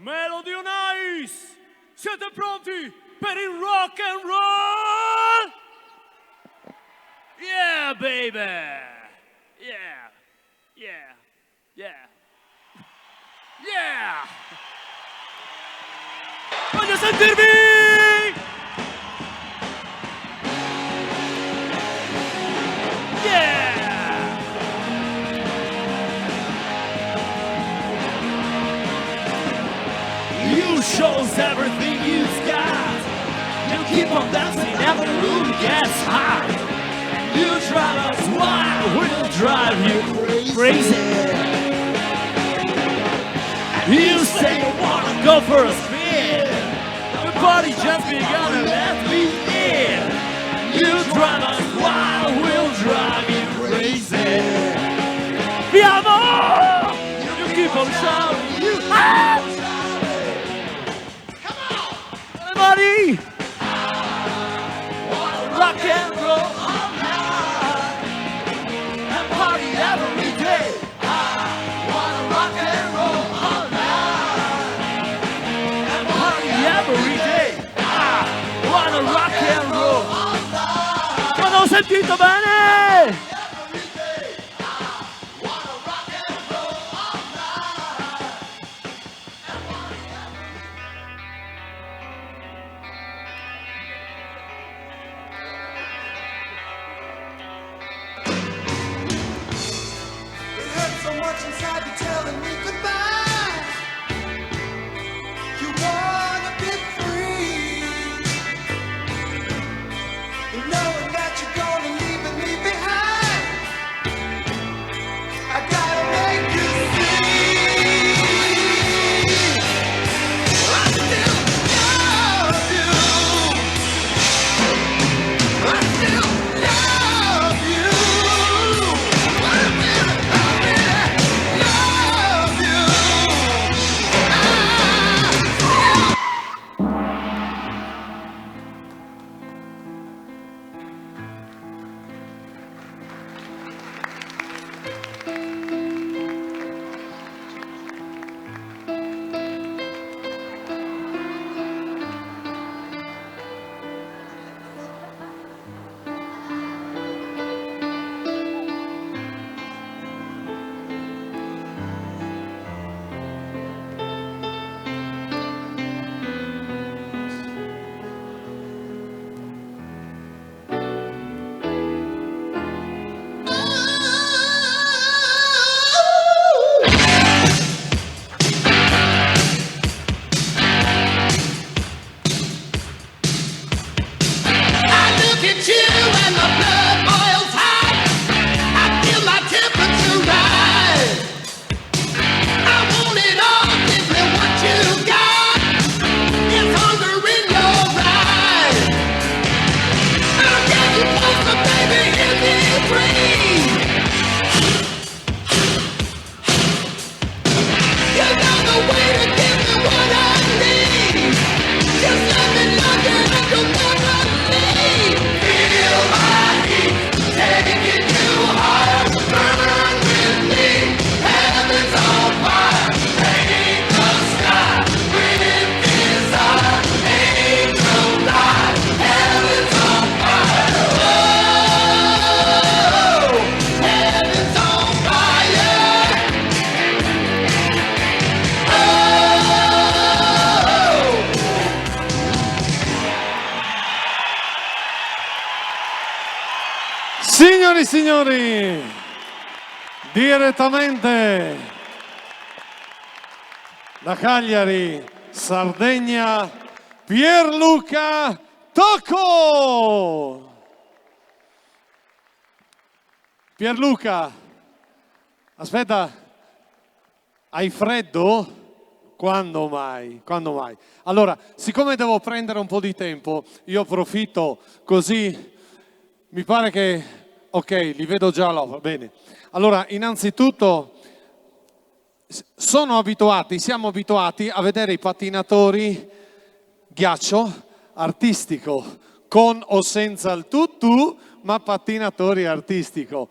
Melody on Ice! Siete pronti per il rock and roll? Yeah, baby! Yeah, yeah, yeah, yeah! Voglio sentirvi! Yeah! You shows everything you've got. You keep on dancing, every room gets hot. You drive us wild, we'll drive you crazy. You say you wanna go for a spin. The party just begun and let me in. You drive us wild, we'll drive you crazy. Mi amor! rock and roll all night and party every day. I wanna rock and roll all night and party every day. I wanna rock and roll all night. Ma non ho sentito bene? Inside you telling me goodbye. You wanna be free, knowing that you're gonna leave me behind. I gotta make you see. I still love you. I still love you. Signori e signori, direttamente da Cagliari, Sardegna, Pierluca Tocco! Pierluca, aspetta, hai freddo? Quando mai? Quando mai? Allora, siccome devo prendere un po' di tempo, io approfitto così, mi pare che... Ok, li vedo già, va bene. Allora, innanzitutto, siamo abituati a vedere i pattinatori ghiaccio artistico, con o senza il tutù, ma pattinatori artistico.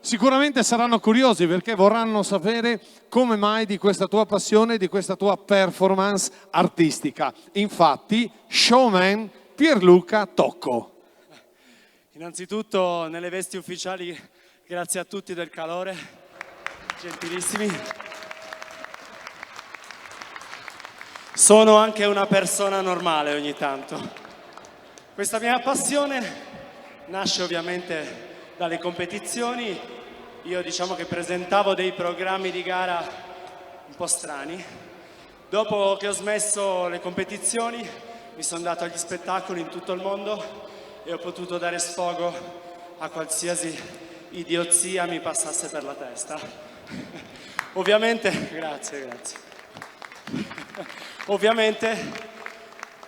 Sicuramente saranno curiosi perché vorranno sapere come mai di questa tua passione, di questa tua performance artistica. Infatti, showman Pierluca Tocco. Innanzitutto nelle vesti ufficiali grazie a tutti del calore, gentilissimi. Sono anche una persona normale ogni tanto. Questa mia passione nasce ovviamente dalle competizioni. Io diciamo che presentavo dei programmi di gara un po' strani. Dopo che ho smesso le competizioni mi sono dato agli spettacoli in tutto il mondo e ho potuto dare sfogo a qualsiasi idiozia mi passasse per la testa. Ovviamente, grazie. Ovviamente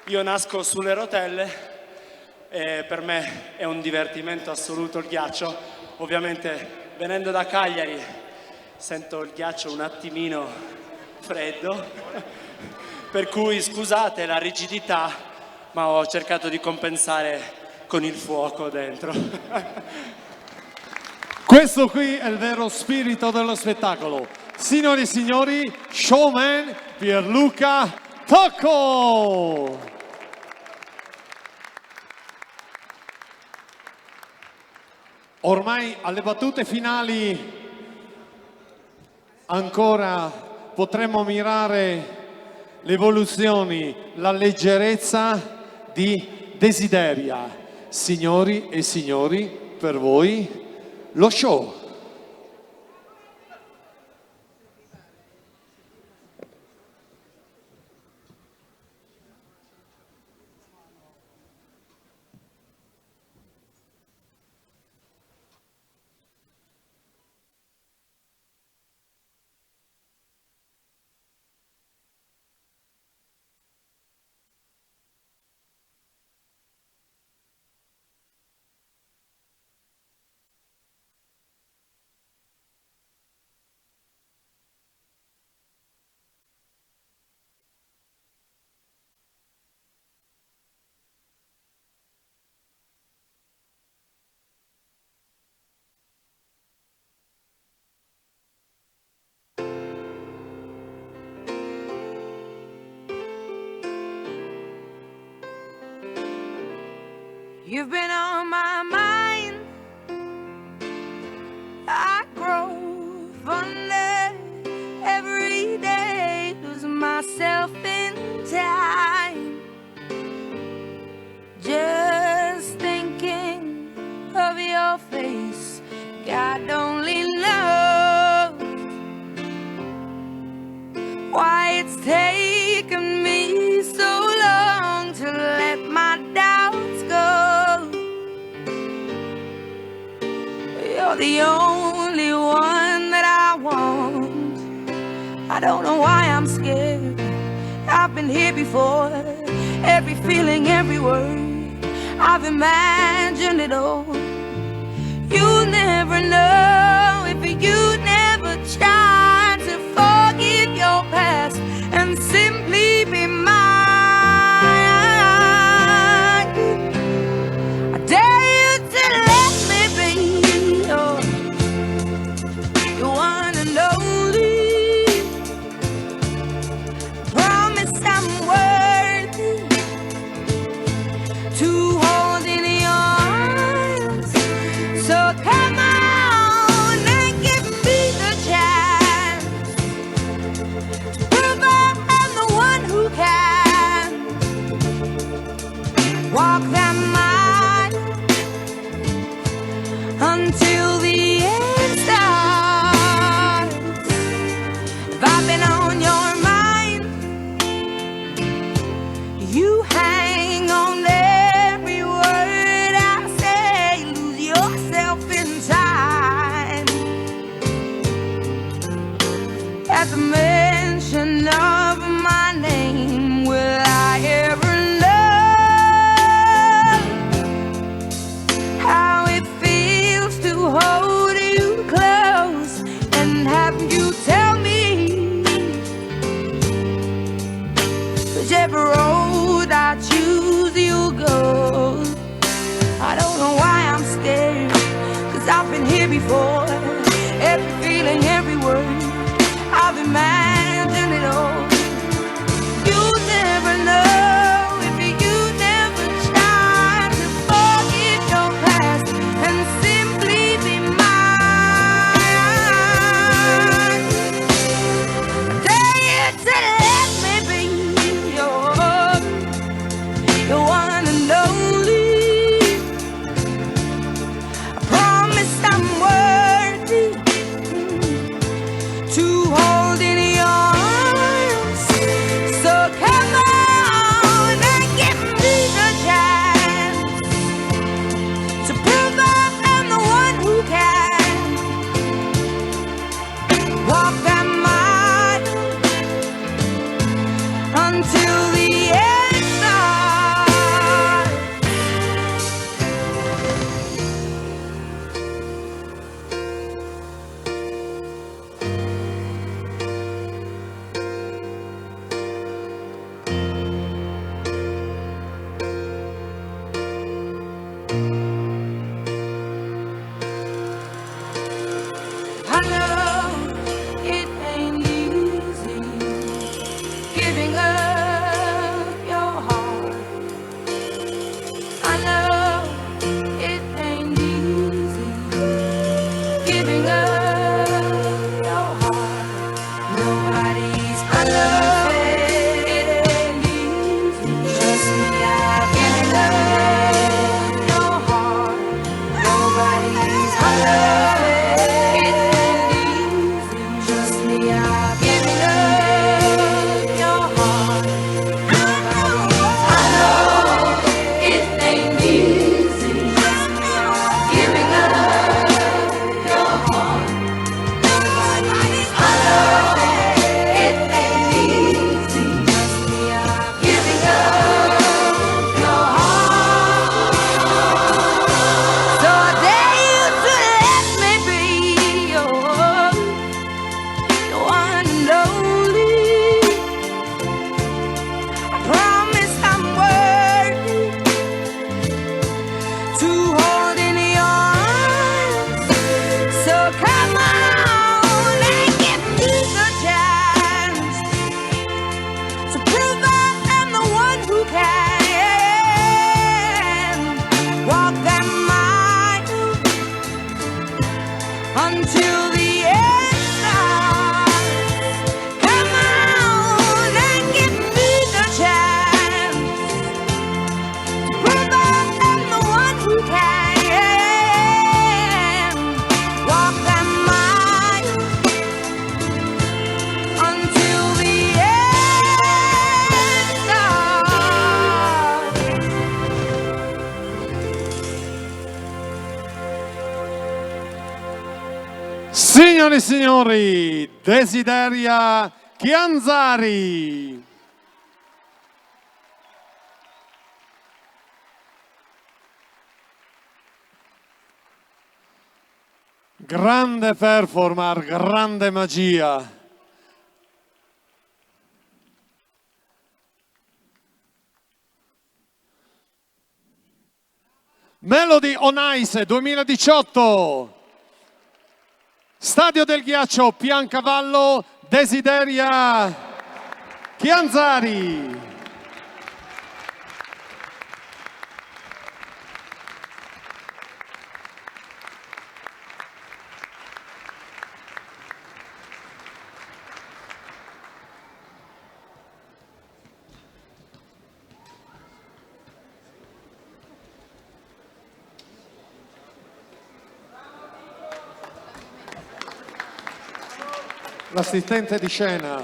io nasco sulle rotelle e per me è un divertimento assoluto il ghiaccio. Ovviamente venendo da Cagliari sento il ghiaccio un attimino freddo, per cui scusate la rigidità, ma ho cercato di compensare con il fuoco dentro. Questo qui è il vero spirito dello spettacolo. Signore e signori, showman Pierluca Tocco! Ormai alle battute finali ancora potremmo mirare le evoluzioni, la leggerezza di Desideria. Signori e signori, per voi lo show. You've been on my mind. I grow fonder every day, lose myself in time. Just thinking of your face, God only knows why it's taken me so long to let my doubts go. You're the only one that I want. I don't know why I'm scared. I've been here before. Every feeling, every word, I've imagined it all. You'll never know if you never try to forgive your past and simply be mine. I dare you to let me be your one and only. Promise I'm worthy to hold in your arms. So come on and give me the chance to prove I'm the one who can walk that mile until the end starts. If I've been on your mind, you hang on every word I say, lose yourself in time. At the mention of my name, will I ever know how it feels to hold you close and have you tell me whichever road I choose you'll go. I don't know why I'm scared, 'cause I've been here before. Every feeling, every word, I've imagined it all. You'll never know if you never try to forget your past and simply be mine. Dare you to let me be your one and only. I promise I'm worth Signore e signori, Desideria Chianzari. Grande performer, grande magia. Melody on Ice 2018. Stadio del Ghiaccio, Piancavallo, Desideria Chianzari. L'assistente di scena.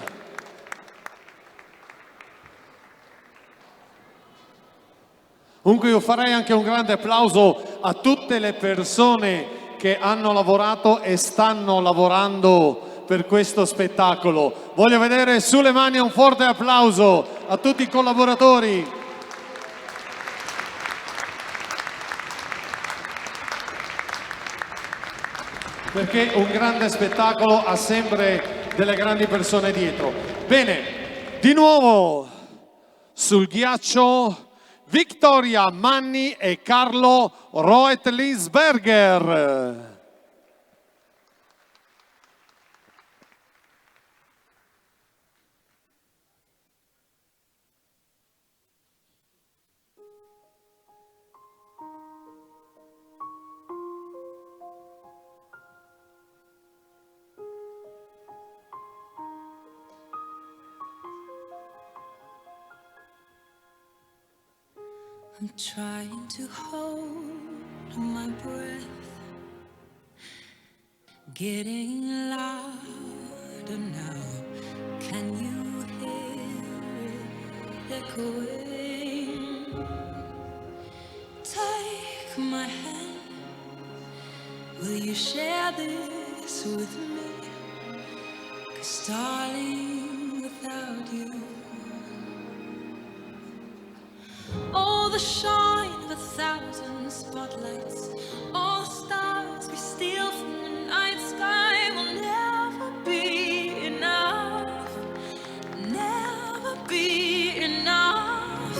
Comunque io farei anche un grande applauso a tutte le persone che hanno lavorato e stanno lavorando per questo spettacolo. Voglio vedere sulle mani un forte applauso a tutti i collaboratori. Perché un grande spettacolo ha sempre delle grandi persone dietro. Bene, di nuovo sul ghiaccio Victoria Manni e Carlo Roetlisberger. I'm trying to hold my breath, getting louder now. Can you hear it echoing? Take my hand, will you share this with me? 'Cause darling, without you, all the shine of 1,000 spotlights, all the stars we steal from the night sky will never be enough, never be enough.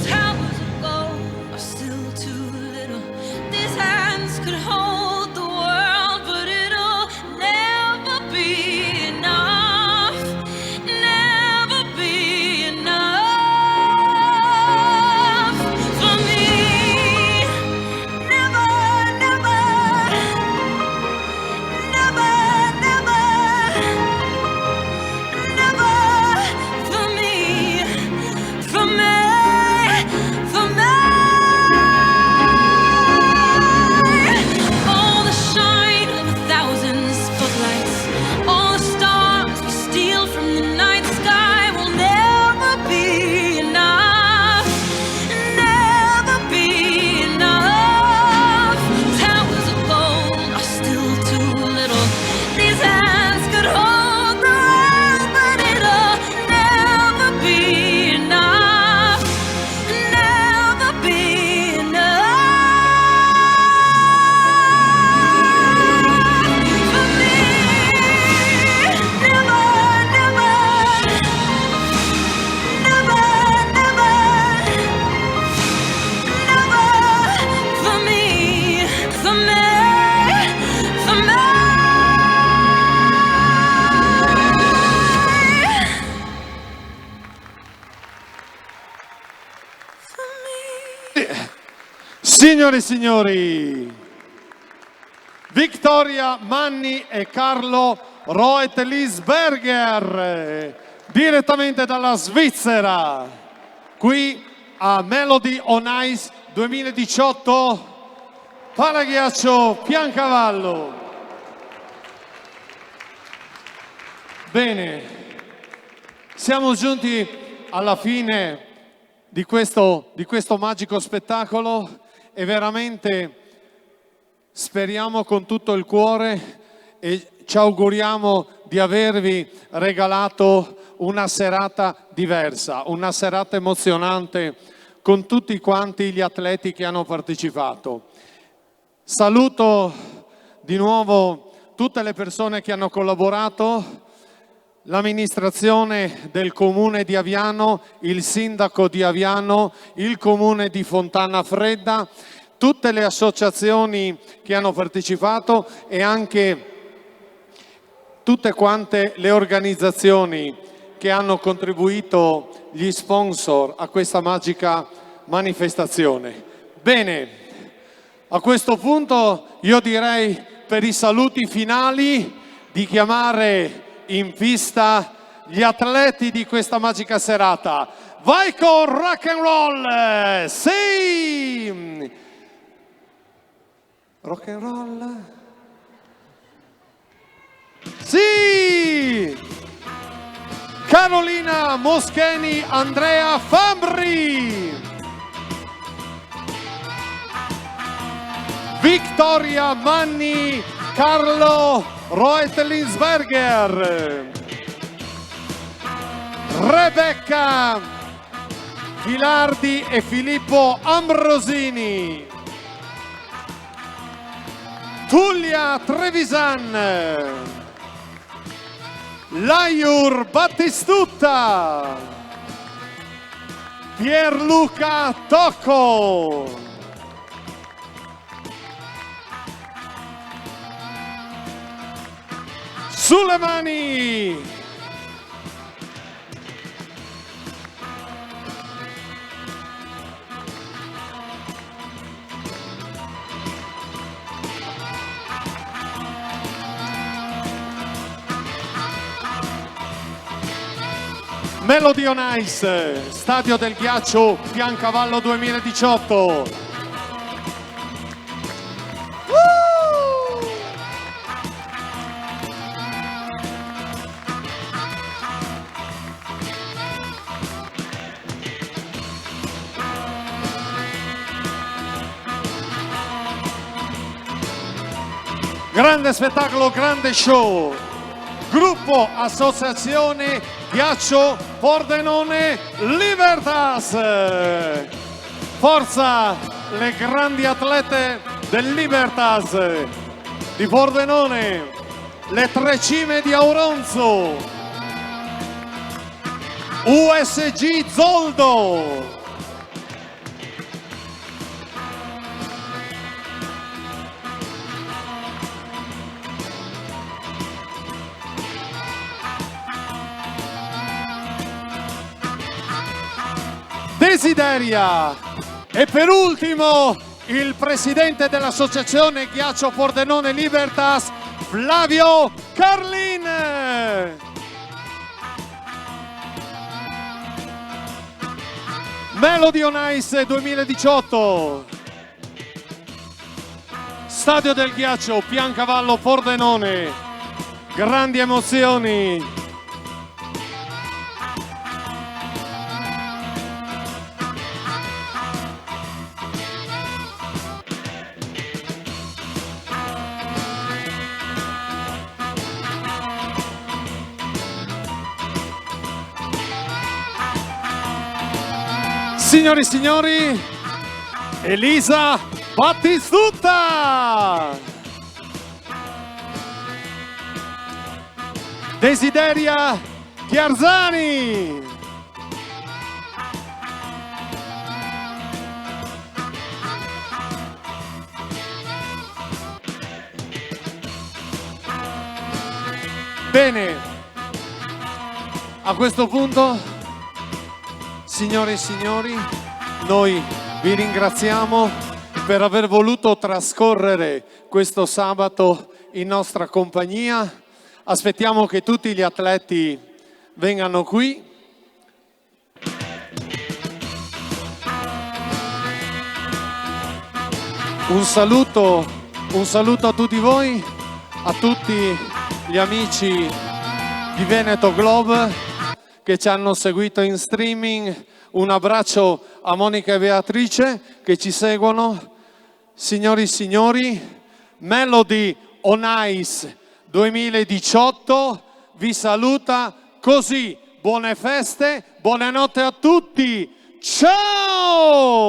Towers of gold are still too little. These hands could hold the world, but it'll never be enough, never be enough. Signore e signori, Victoria Manni e Carlo Roetlisberger, direttamente dalla Svizzera, qui a Melody on Ice 2018, Palaghiaccio Piancavallo. Bene, siamo giunti alla fine di questo magico spettacolo e veramente speriamo con tutto il cuore e ci auguriamo di avervi regalato una serata diversa, una serata emozionante con tutti quanti gli atleti che hanno partecipato. Saluto di nuovo tutte le persone che hanno collaborato, l'amministrazione del Comune di Aviano, il sindaco di Aviano, il Comune di Fontana Fredda, tutte le associazioni che hanno partecipato e anche tutte quante le organizzazioni che hanno contribuito, gli sponsor a questa magica manifestazione. Bene, a questo punto io direi per i saluti finali di chiamare in pista gli atleti di questa magica serata. Vai con rock and roll! Sì! Rock and roll? Sì! Carolina Moscheni, Andrea Fambri, Vittoria Manni, Carlo Roetlinsberger, Rebecca Filardi e Filippo Ambrosini, Tullia Trevisan, Laiur Battistutta, Pierluca Tocco, sulle mani, Melody on Ice, Stadio del Ghiaccio, Piancavallo 2018. Grande spettacolo, grande show. Gruppo Associazione Ghiaccio Pordenone Libertas. Forza le grandi atlete del Libertas di Pordenone, le Tre Cime di Auronzo, USG Zoldo, Desideria e per ultimo il presidente dell'associazione Ghiaccio Pordenone Libertas, Flavio Carlin. Melody on Ice 2018, Stadio del Ghiaccio, Piancavallo Pordenone, grandi emozioni. Signori e signori, Elisa Battistutta, Desideria Chiarzani, bene, a questo punto, signore e signori, noi vi ringraziamo per aver voluto trascorrere questo sabato in nostra compagnia. Aspettiamo che tutti gli atleti vengano qui. Un saluto a tutti voi, a tutti gli amici di Veneto Globe che ci hanno seguito in streaming. Un abbraccio a Monica e Beatrice che ci seguono. Signori e signori, Melody on Ice 2018 vi saluta così. Buone feste, buonanotte a tutti. Ciao!